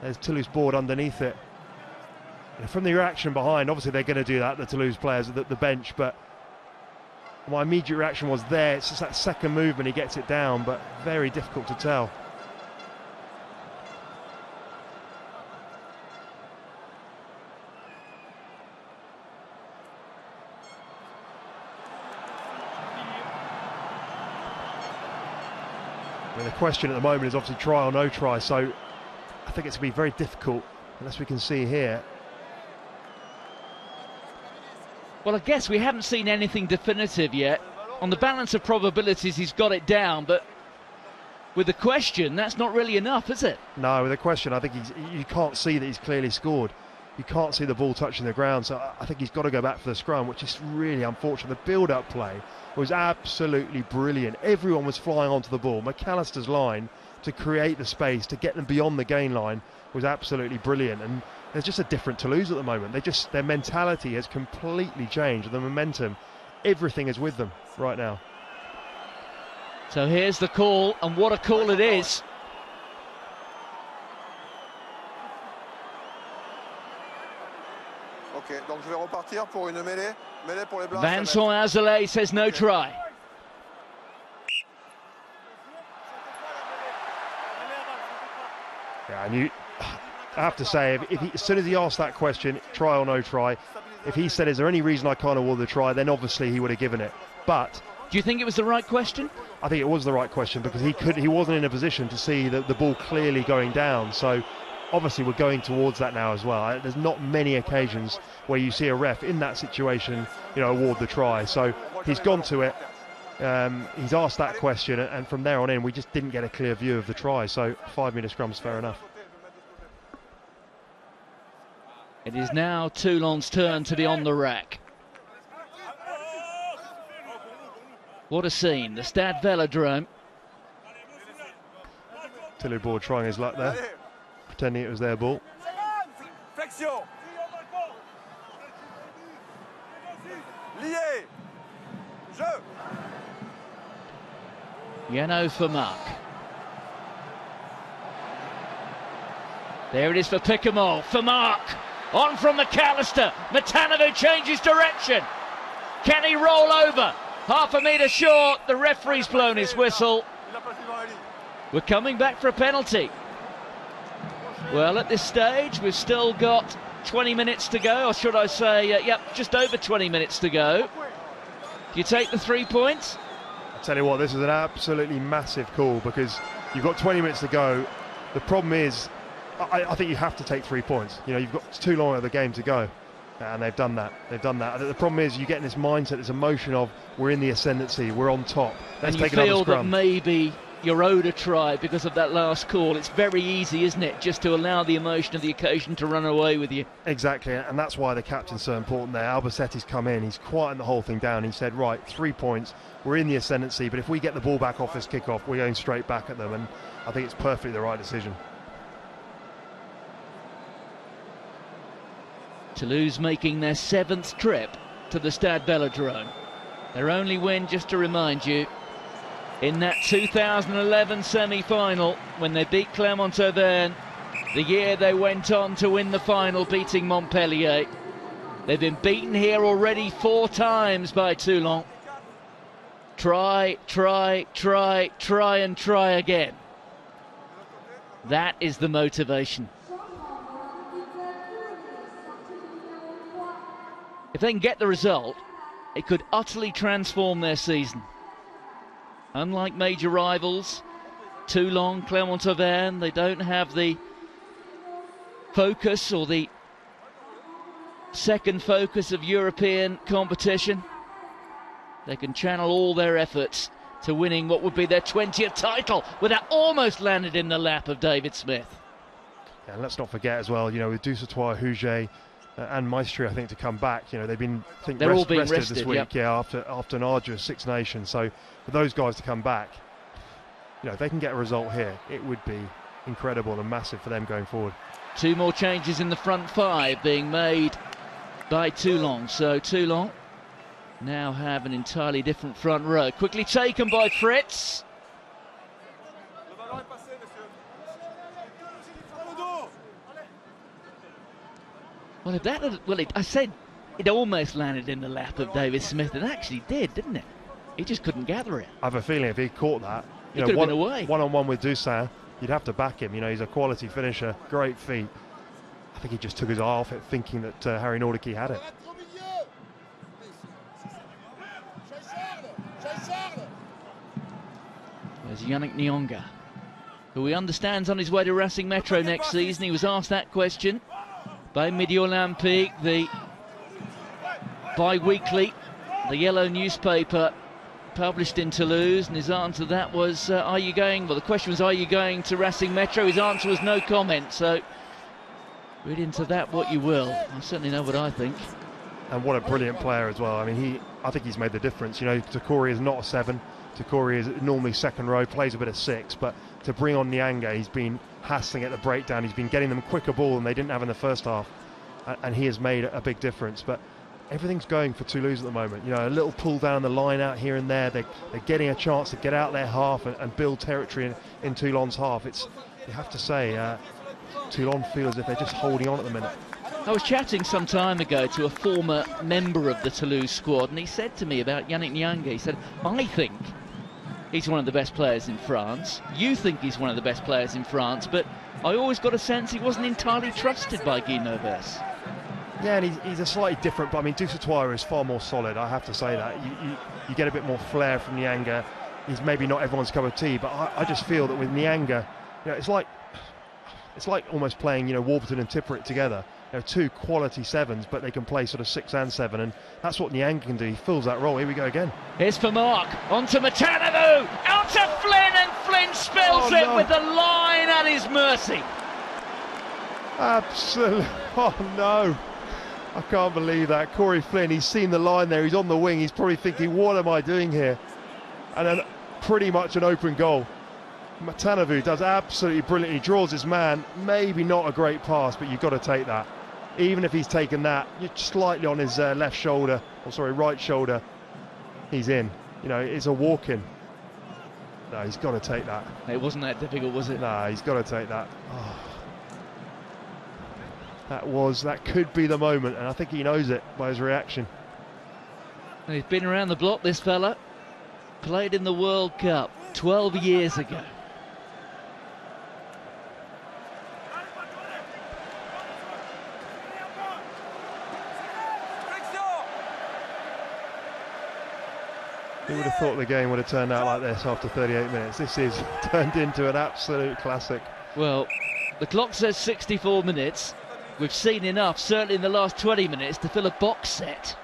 There's Toulouse board underneath it. From the reaction behind, obviously they're going to do that, the Toulouse players at the bench, but my immediate reaction was there. It's just that second movement, he gets it down, but very difficult to tell. The question at the moment is obviously try or no try, so I think it's going to be very difficult, unless we can see here. Well, I guess we haven't seen anything definitive yet. On the balance of probabilities, he's got it down, but with the question, that's not really enough, is it? No, with the question, I think you can't see that he's clearly scored. You can't see the ball touching the ground, so I think he's got to go back for the scrum, which is really unfortunate. The build-up play was absolutely brilliant. Everyone was flying onto the ball. McAllister's line to create the space, to get them beyond the gain line, was absolutely brilliant. And there's just a different Toulouse at the moment. Their mentality has completely changed. The momentum, everything is with them right now. So here's the call, and what a call it is. Ok, donc je vais repartir pour une mêlée. Mêlée pour les Blancs. Vincent Azoulay says no try. Yeah, and I have to say, as soon as he asked that question, try or no try, if he said, is there any reason I can't award the try, then obviously he would have given it. But do you think it was the right question? I think it was the right question, because he wasn't in a position to see the ball clearly going down. So obviously we're going towards that now as well. There's not many occasions where you see a ref in that situation, award the try. So he's gone to it. He's asked that question, and from there on in, we just didn't get a clear view of the try. So 5-metre scrum's fair enough. It is now Toulon's turn to be on the rack. What a scene, the Stade Velodrome. Toulouse board trying his luck there, pretending it was their ball. Flexion. Lié. Jeu. Yano for Mark. There it is for Picamol, for Mark. On from McAllister. Matanovic changes direction. Can he roll over? 0.5 metre short. The referee's blown his whistle. We're coming back for a penalty. Well, at this stage, we've still got 20 minutes to go, or should I say, just over 20 minutes to go. Do you take the 3 points? I tell you what, this is an absolutely massive call, because you've got 20 minutes to go. The problem is, I think you have to take 3 points. You've got too long of the game to go, and they've done that. The problem is, you get in this mindset, this emotion of we're in the ascendancy, we're on top. Let's take another scrum. And you feel that maybe you're owed a try because of that last call. It's very easy, isn't it, just to allow the emotion of the occasion to run away with you. Exactly, and that's why the captain's so important there. Albacetti's come in, he's quieting the whole thing down. He said, right, 3 points, we're in the ascendancy, but if we get the ball back off this kickoff, we're going straight back at them, and I think it's perfectly the right decision. Toulouse making their 7th trip to the Stade Velodrome. Their only win, just to remind you, in that 2011 semi-final when they beat Clermont-Auvergne, the year they went on to win the final, beating Montpellier. They've been beaten here already 4 times by Toulon. Try, try, try, try and try again. That is the motivation. If they can get the result, it could utterly transform their season. Unlike major rivals, Toulon, Clermont-Auvergne, they don't have the focus or the second focus of European competition. They can channel all their efforts to winning what would be their 20th title, where that almost landed in the lap of David Smith. Yeah, and let's not forget as well, you know, with Dusautoir, Huget and Maestri, I think, to come back, you know, they've been, I think, all being rested rested this week, yep. yeah, after an arduous Six Nations. So for those guys to come back, you know, if they can get a result here, it would be incredible and massive for them going forward. 2 more changes in the front 5 being made by Toulon. So Toulon now have an entirely different front row. Quickly taken by Fritz. Well, if that had, I said it almost landed in the lap of David Smith. It actually did, didn't it? He just couldn't gather it. I have a feeling if he caught that, he could have been away. One-on-one with Toussaint, you'd have to back him. You know, he's a quality finisher, great feet. I think he just took his eye off it, thinking that Harry Nordique had it. There's Yannick Nyonga, who he understands on his way to Racing Metro next season. He was asked that question by Midi Olympique, the bi-weekly, the yellow newspaper published in Toulouse, and his answer to that was, are you going, well, the question was, are you going to Racing Metro? His answer was no comment, so read into that what you will. I certainly know what I think. And what a brilliant player as well. I mean, I think he's made the difference. You know, Takori is not a 7. Takori is normally second row, plays a bit of 6, but to bring on Nyanga, he's been hassling at the breakdown. He's been getting them quicker ball than they didn't have in the first half, and he has made a big difference. But everything's going for Toulouse at the moment. You know, a little pull down the line out here and there. They're getting a chance to get out their half and build territory in Toulon's half. You have to say, Toulon feel as if they're just holding on at the minute. I was chatting some time ago to a former member of the Toulouse squad, and he said to me about Yannick Nyanga, he said, I think he's one of the best players in France. You think he's one of the best players in France, but I always got a sense he wasn't entirely trusted by Guy Novès. Yeah, and he's a slightly different, but I mean, Dusautoir is far more solid, I have to say that. You get a bit more flair from Nyanga. He's maybe not everyone's cup of tea, but I just feel that with Nyanga, you know, it's like almost playing, you know, Warburton and Tipperitt together. You know, 2 quality 7s, but they can play sort of 6 and 7, and that's what Nyanga can do. He fills that role. Here we go again. Here's for Mark, on to Matanavu, out to Flynn, and Flynn spills it with the line at his mercy. Absolutely. Oh no, I can't believe that. Corey Flynn, he's seen the line there, he's on the wing, he's probably thinking, what am I doing here? And then pretty much an open goal. Matanavu does absolutely brilliantly, draws his man, maybe not a great pass, but you've got to take that. Even if he's taken that, you're slightly on his right shoulder, he's in. You know, it's a walk-in. No, he's got to take that. It wasn't that difficult, was it? No, he's got to take that. Oh. That could be the moment, and I think he knows it by his reaction. He's been around the block, this fella. Played in the World Cup 12 years ago. Who would have thought the game would have turned out like this after 38 minutes? This is turned into an absolute classic. Well, the clock says 64 minutes. We've seen enough, certainly in the last 20 minutes, to fill a box set.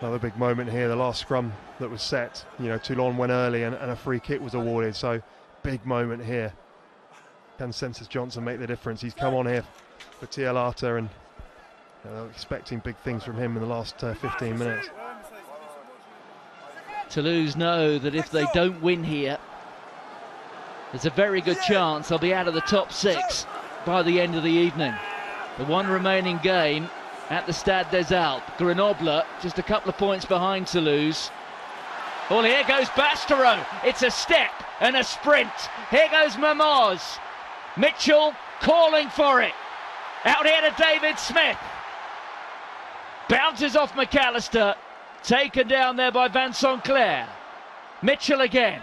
Another big moment here, the last scrum that was set. You know, Toulon went early and a free kick was awarded, so big moment here. Can Census Johnson make the difference? He's come on here for Tialata, and expecting big things from him in the last 15 minutes. Toulouse know that if they don't win here, there's a very good chance they'll be out of the top 6 by the end of the evening. The one remaining game at the Stade des Alpes. Grenoble just a couple of points behind Toulouse. Well, here goes Bastereau. It's a step and a sprint. Here goes Mermoz. Mitchell calling for it. Out here to David Smith. Bounces off McAllister. Taken down there by Vincent Clerc. Mitchell again.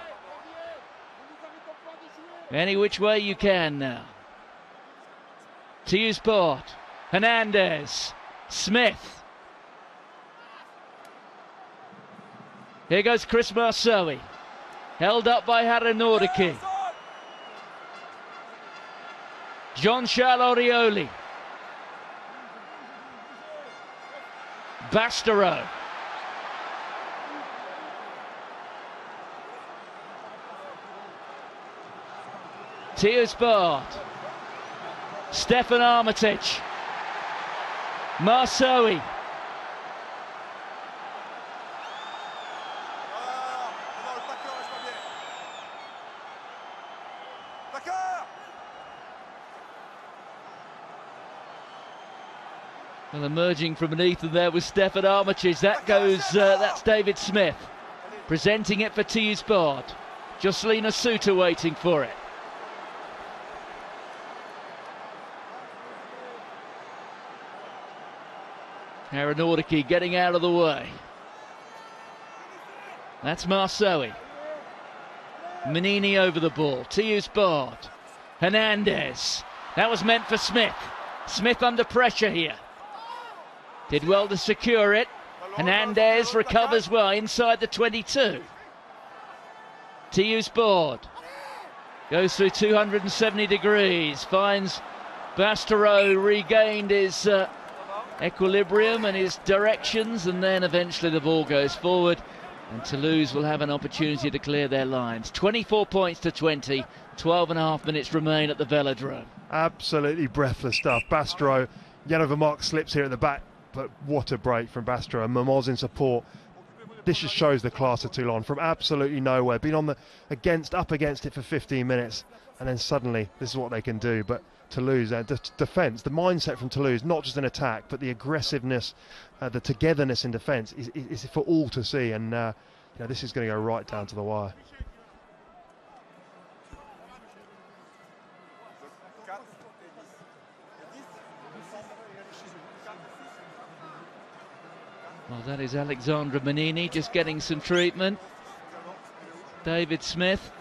Any which way you can now. Toulouse Sport. Hernandez. Smith. Here goes Chris Marceau. Held up by Haranordiki. Jean-Charles Aurioli. Bastereau. Toulouse Sport. Stefan Armitage. Marceau. Well, emerging from beneath them there was Stefan Armitage. That goes, that's David Smith. Presenting it for Toulouse Sport. Jocelyn Asuta waiting for it. Haranordiki getting out of the way. That's Marceau. Manini over the ball. Toulouse Sport. Hernandez. That was meant for Smith. Smith under pressure here. Did well to secure it. Hernandez recovers well inside the 22. Toulouse Sport. Goes through 270 degrees. Finds Bastereau regained his equilibrium and his directions, and then eventually the ball goes forward and Toulouse will have an opportunity to clear their lines. 24 points to 20, 12 and a half minutes remain at the Velodrome. Absolutely breathless stuff. Bastereau, Jan Vermaak slips here at the back, but what a break from Bastereau. Mermoz in support. This just shows the class of Toulon from absolutely nowhere, been on the up against it for 15 minutes, and then suddenly this is what they can do. But Toulouse, defence, the mindset from Toulouse, not just in attack, but the aggressiveness, the togetherness in defence is for all to see, and this is going to go right down to the wire. Well, that is Alexandre Manini just getting some treatment. David Smith,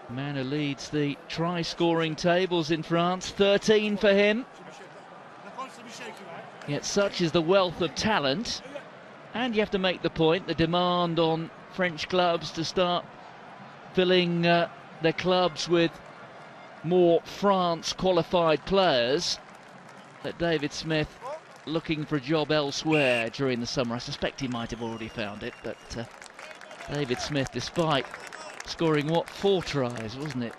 the man who leads the try-scoring tables in France, 13 for him. Yet such is the wealth of talent, and you have to make the point, the demand on French clubs to start filling their clubs with more France-qualified players, that David Smith looking for a job elsewhere during the summer. I suspect he might have already found it, but David Smith, despite scoring, 4 tries, wasn't it,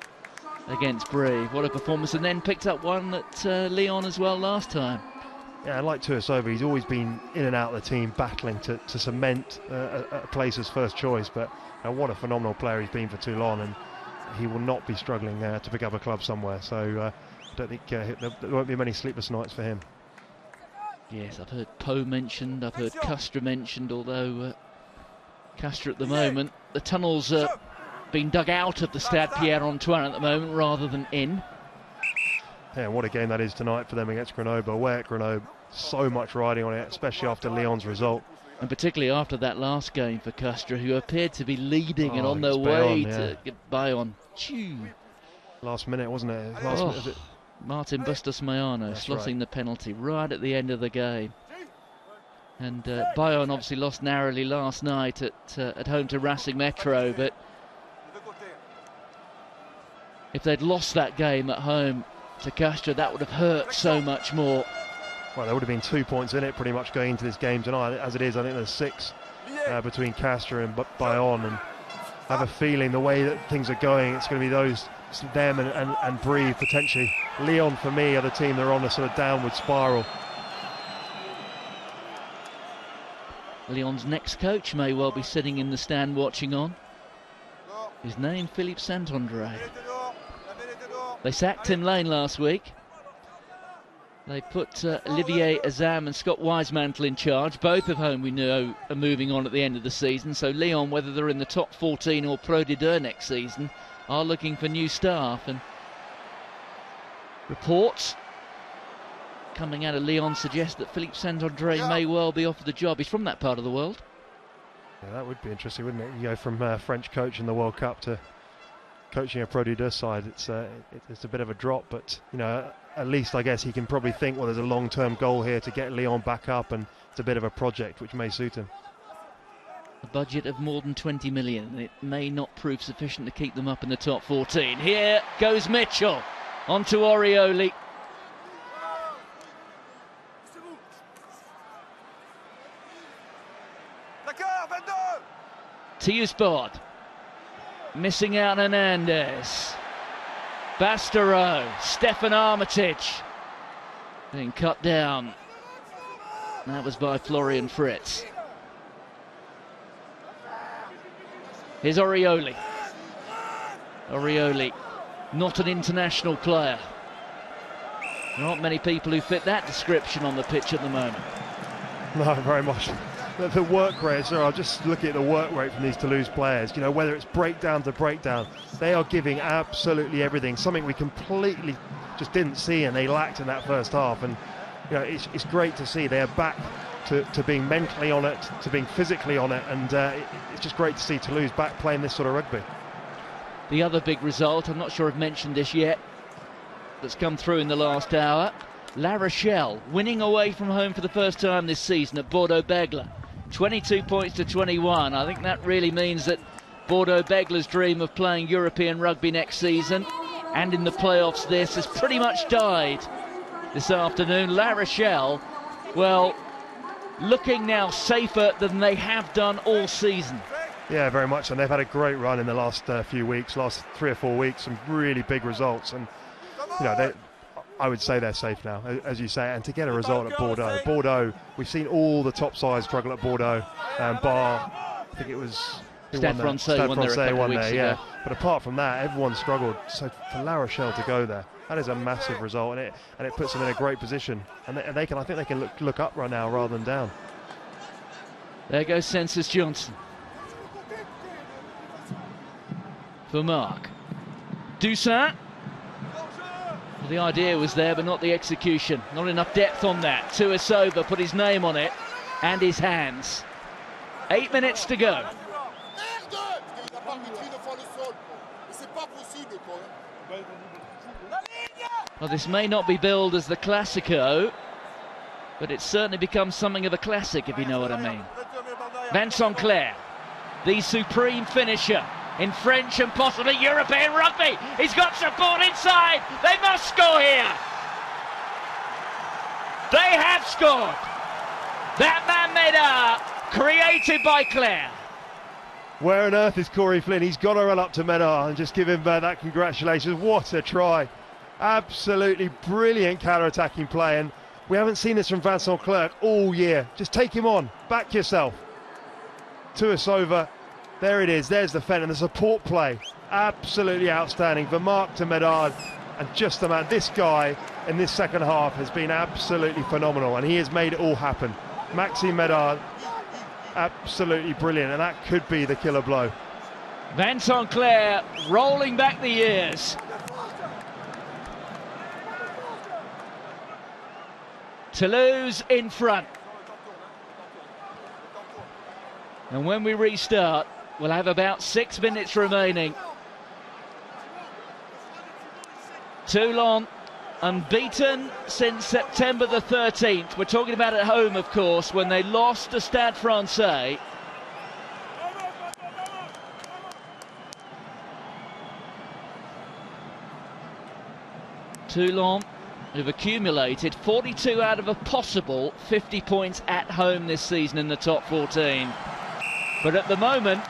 against Brive? What a performance, and then picked up one at Lyon as well last time. Yeah, like Tuasova, he's always been in and out of the team, battling to cement a place as first choice, but what a phenomenal player he's been for Toulon, and he will not be struggling to pick up a club somewhere, so I don't think there won't be many sleepless nights for him. Yes, I've heard Poe mentioned, I've heard Castres mentioned, although Castres at the moment, the tunnels are being dug out of the Stade Pierre-Antoine at the moment rather than in. Yeah, what a game that is tonight for them against Grenoble. Away at Grenoble, so much riding on it, especially after Lyon's result. And particularly after that last game for Castres, who appeared to be leading and on their way to get Bayonne. Last minute, wasn't it? Minute, Martin Bustos-Mayano slotting the penalty right at the end of the game. And Bayonne obviously lost narrowly last night at home to Racing Metro, but if they'd lost that game at home to Castres, that would have hurt so much more. Well, there would have been 2 points in it pretty much going into this game tonight. As it is, I think there's 6 between Castres and Bayonne, and I have a feeling the way that things are going, it's going to be them and Brive potentially. Lyon, for me, are the team that are on a sort of downward spiral. Lyon's next coach may well be sitting in the stand watching on. His name, Philippe Saint-André. They sacked Tim Lane last week. They put Olivier Azam and Scott Wisemantel in charge, both of whom we know are moving on at the end of the season. So Lyon, whether they're in the top 14 or Pro D2 next season, are looking for new staff. And reports coming out of Lyon suggest that Philippe Saint-André may well be offered the job. He's from that part of the world. Yeah, that would be interesting, wouldn't it? You go from French coach in the World Cup to coaching a Pro D2 side. It's a bit of a drop, but you know, at least I guess he can probably think, well, there's a long-term goal here to get Lyon back up, and it's a bit of a project which may suit him. A budget of more than 20 million, and it may not prove sufficient to keep them up in the top 14. Here goes Mitchell onto Orioli. Tiusbord missing out Hernandez. Bastereau, Stefan Armitage being cut down. That was by Florian Fritz. Here's Orioli. Orioli, not an international player. There aren't many people who fit that description on the pitch at the moment. No, very much. The work rate, so I'll just look at the work rate from these Toulouse players. You know, whether it's breakdown to breakdown, they are giving absolutely everything. Something we completely just didn't see and they lacked in that first half. And you know, it's great to see they are back to being mentally on it, to being physically on it, and it's just great to see Toulouse back playing this sort of rugby. The other big result, I'm not sure I've mentioned this yet, that's come through in the last hour. La Rochelle winning away from home for the first time this season at Bordeaux-Bègles. 22 points to 21. I think that really means that Bordeaux-Bègles' dream of playing European rugby next season and in the playoffs this has pretty much died this afternoon. La Rochelle, well, looking now safer than they have done all season. Yeah, very much, and they've had a great run in the last few weeks, last 3 or 4 weeks, some really big results, and you know, I would say they're safe now, as you say, and to get a result at Bordeaux. Bordeaux, we've seen all the top sides struggle at Bordeaux, bar, I think it was Stade Francais won there, yeah. But apart from that, everyone struggled. So for La Rochelle to go there, that is a massive result, and it puts them in a great position. And they can, I think they can look up right now rather than down. There goes Census Johnson. For Mark. Toussaint. The idea was there, but not the execution. Not enough depth on that. Tuisova put his name on it and his hands. 8 minutes to go. Well, this may not be billed as the Classico, but it's certainly become something of a classic, if you know what I mean. Vincent Clerc, the supreme finisher in French and possibly European rugby. He's got support inside. They must score here. They have scored. That man Médard, created by Clerc. Where on earth is Corey Flynn? He's got to run up to Médard and just give him that congratulations. What a try. Absolutely brilliant counter-attacking play, and we haven't seen this from Vincent Clerc all year. Just take him on. Back yourself. Tuisova. There it is, there's the fen, and the support play, absolutely outstanding. Vermaak to Médard, and just the man, this guy in this second half has been absolutely phenomenal, and he has made it all happen. Maxime Médard, absolutely brilliant, and that could be the killer blow. Vincent Clerc rolling back the years. Toulouse in front. And when we restart, we'll have about 6 minutes remaining. Toulon unbeaten since September the 13th. We're talking about at home, of course, when they lost to Stade Francais. Toulon, who've accumulated 42 out of a possible 50 points at home this season in the top 14. But at the moment,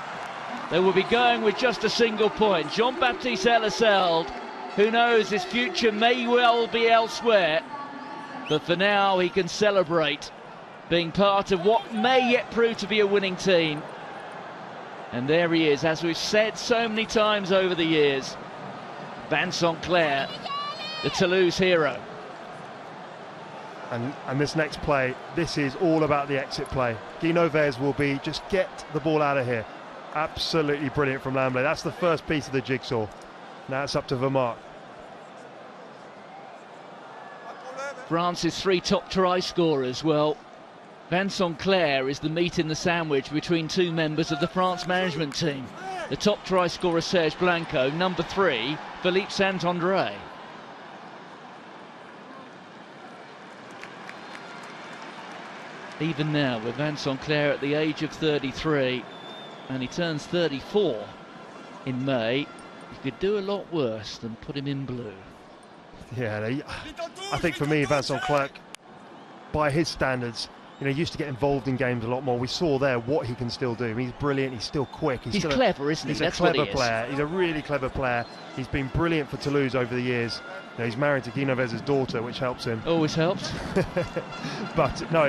they will be going with just a single point. Jean-Baptiste Elleseld, who knows, his future may well be elsewhere. But for now, he can celebrate being part of what may yet prove to be a winning team. And there he is, as we've said so many times over the years. Vincent Clerc, the Toulouse hero. And this next play, this is all about the exit play. Guy Noves will be, just get the ball out of here. Absolutely brilliant from Lamblay. That's the first piece of the jigsaw. Now it's up to Vermaat. France's 3 top try scorers. Well, Vincent Clerc is the meat in the sandwich between 2 members of the France management team. The top try scorer Serge Blanco, number 3 Philippe Saint-André. Even now, with Vincent Clerc at the age of 33, and he turns 34 in May, you could do a lot worse than put him in blue. Yeah, I think for me, Vincent Clerc, by his standards, you know, he used to get involved in games a lot more. We saw there what he can still do. I mean, he's brilliant, he's still quick. He's clever, isn't he? He's a clever player. He's a really clever player. He's been brilliant for Toulouse over the years. You know, he's married to Guy Noves' daughter, which helps him. Always helps. But no,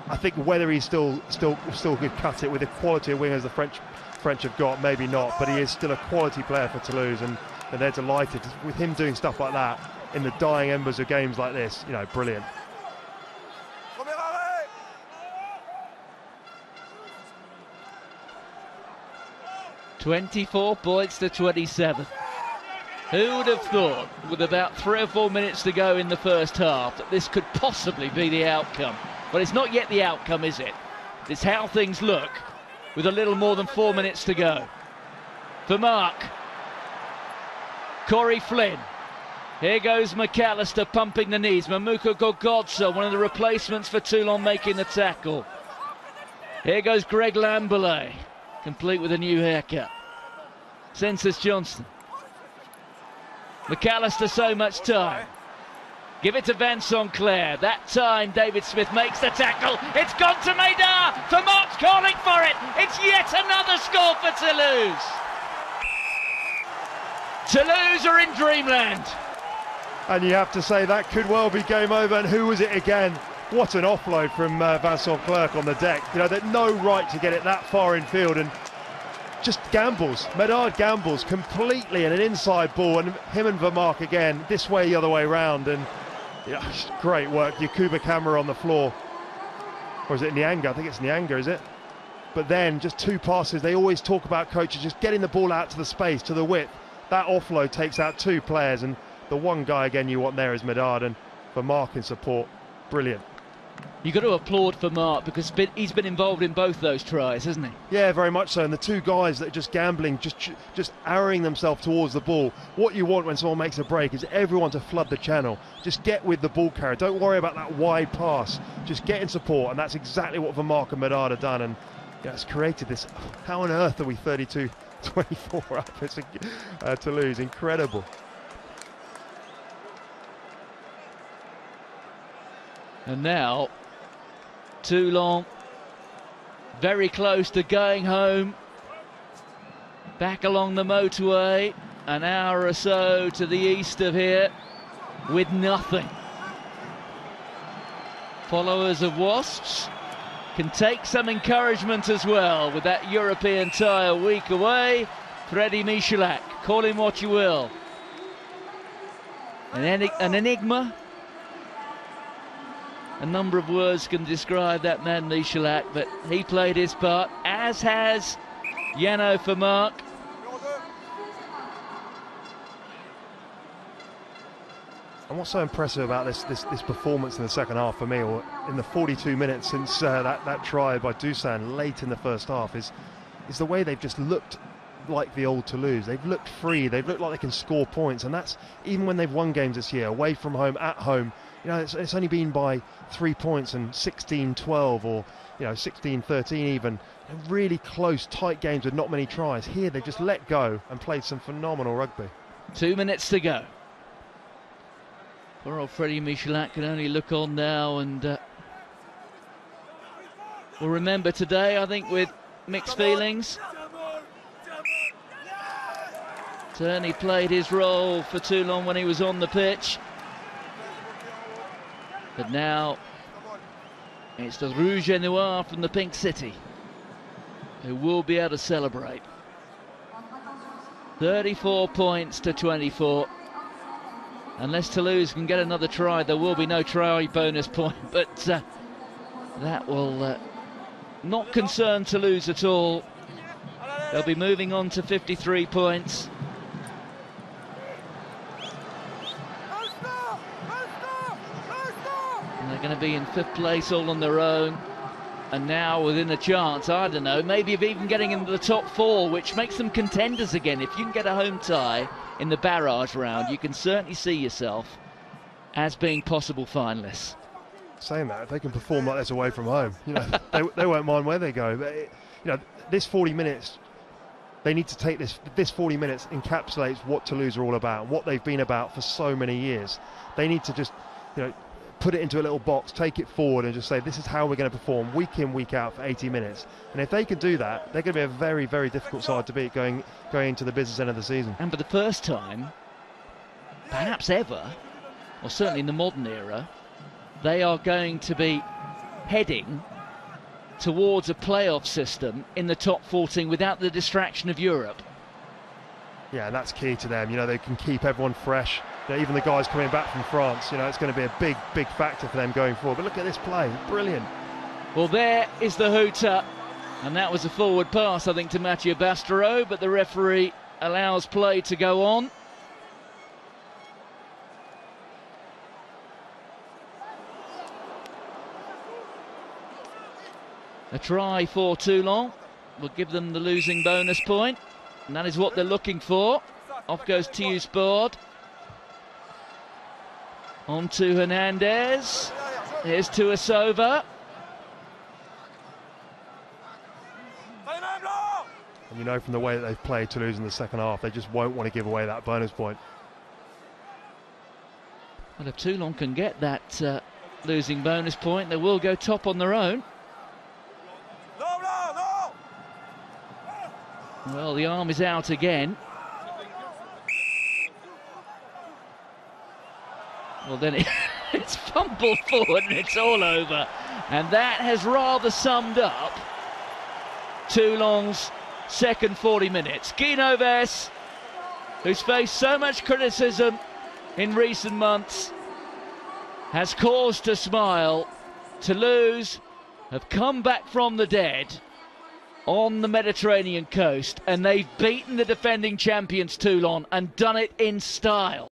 I think whether he's still could cut it with the quality of wingers the French have got, maybe not, but he is still a quality player for Toulouse, and they're delighted with him doing stuff like that in the dying embers of games like this. You know, brilliant. 24 points to 27. Who would have thought, with about 3 or 4 minutes to go in the first half, that this could possibly be the outcome? Well, it's not yet the outcome, is it? It's how things look with a little more than 4 minutes to go. Vermaat. Corey Flynn. Here goes McAllister pumping the knees. Mamuka Gogodza, one of the replacements for Toulon, making the tackle. Here goes Greg Lamblay, complete with a new haircut. Census Johnston. McAllister, so much time. Give it to Vincent Clerc. That time David Smith makes the tackle. It's gone to Médard. Vermaat's calling for it. It's yet another score for Toulouse. Toulouse are in dreamland. And you have to say that could well be game over. And who was it again? What an offload from Vincent Clerc on the deck. You know, they'd no right to get it that far in field, and just gambles. Médard gambles completely in an inside ball, and him and Vermaat again, this way, the other way round, and yeah, great work. Yakuba Kamara on the floor. Or is it Nyanga? I think it's Nyanga, is it? But then just 2 passes. They always talk about coaches just getting the ball out to the space, to the width. That offload takes out 2 players, and the one guy again you want there is Médard, and Vermaat in support. Brilliant. You've got to applaud Vermaat because he's been involved in both those tries, hasn't he? Yeah, very much so. And the 2 guys that are just gambling, just arrowing themselves towards the ball. What you want when someone makes a break is everyone to flood the channel. Just get with the ball carrier. Don't worry about that wide pass. Just get in support, and that's exactly what Vermaat and Médard have done. And yeah, it's created this. How on earth are we 32-24 up? It's Toulouse, incredible. And now Toulon very close to going home, back along the motorway, an hour or so to the east of here, with nothing. Followers of Wasps can take some encouragement as well with that European tie a week away. Freddy Michalak, call him what you will. An enigma. A number of words can describe that man Michalak, but he played his part, as has Yano Vermaat. And what's so impressive about this performance in the second half for me, or in the 42 minutes since that try by Dusan late in the first half, is the way they've just looked like the old Toulouse. They've looked free, they've looked like they can score points, and that's even when they've won games this year, away from home, at home. You know, it's only been by 3 points, and 16-12 or 16-13 even. Really close, tight games with not many tries. Here they've just let go and played some phenomenal rugby. 2 minutes to go. Poor old Freddy Michalak can only look on now, and we'll remember today, I think, with mixed feelings. Turney played his role for Toulon when he was on the pitch. But now it's the Rouge et Noir from the Pink City who will be able to celebrate. 34 points to 24. unless Toulouse can get another try, there will be no try bonus point, but that will not concern Toulouse at all. They'll be moving on to 53 points. And they're going to be in 5th place all on their own. And now within a chance, I don't know, maybe of even getting into the top 4, which makes them contenders again. If you can get a home tie in the barrage round, you can certainly see yourself as being possible finalists. Saying that, if they can perform like this away from home, you know, they won't mind where they go. But you know, this 40 minutes, they need to take this 40 minutes encapsulates what Toulouse are all about, what they've been about for so many years. They need to just, you know, put it into a little box, take it forward and just say, this is how we're going to perform week in, week out for 80 minutes. And if they can do that, they're going to be a very, very difficult side to beat going into the business end of the season. And for the first time, perhaps ever, or certainly in the modern era, they are going to be heading towards a playoff system in the top 14 without the distraction of Europe. Yeah, and that's key to them. You know, they can keep everyone fresh. You know, even the guys coming back from France, you know, it's going to be a big, big factor for them going forward. But look at this play, brilliant. Well, there is the hooter, and that was a forward pass, I think, to Mathieu Bastereau, but the referee allows play to go on. A try for Toulon will give them the losing bonus point, and that is what they're looking for. Off goes Toulouse. On to Hernandez. Here's Tuasova. And you know from the way that they've played Toulouse in the second half, they just won't want to give away that bonus point. Well, if Toulon can get that losing bonus point, they will go top on their own. Well, the arm is out again. Well, then it's fumbled forward and it's all over. And that has rather summed up Toulon's second 40 minutes. Guy Noves, who's faced so much criticism in recent months, has cause to smile. Toulouse have come back from the dead on the Mediterranean coast, and they've beaten the defending champions Toulon and done it in style.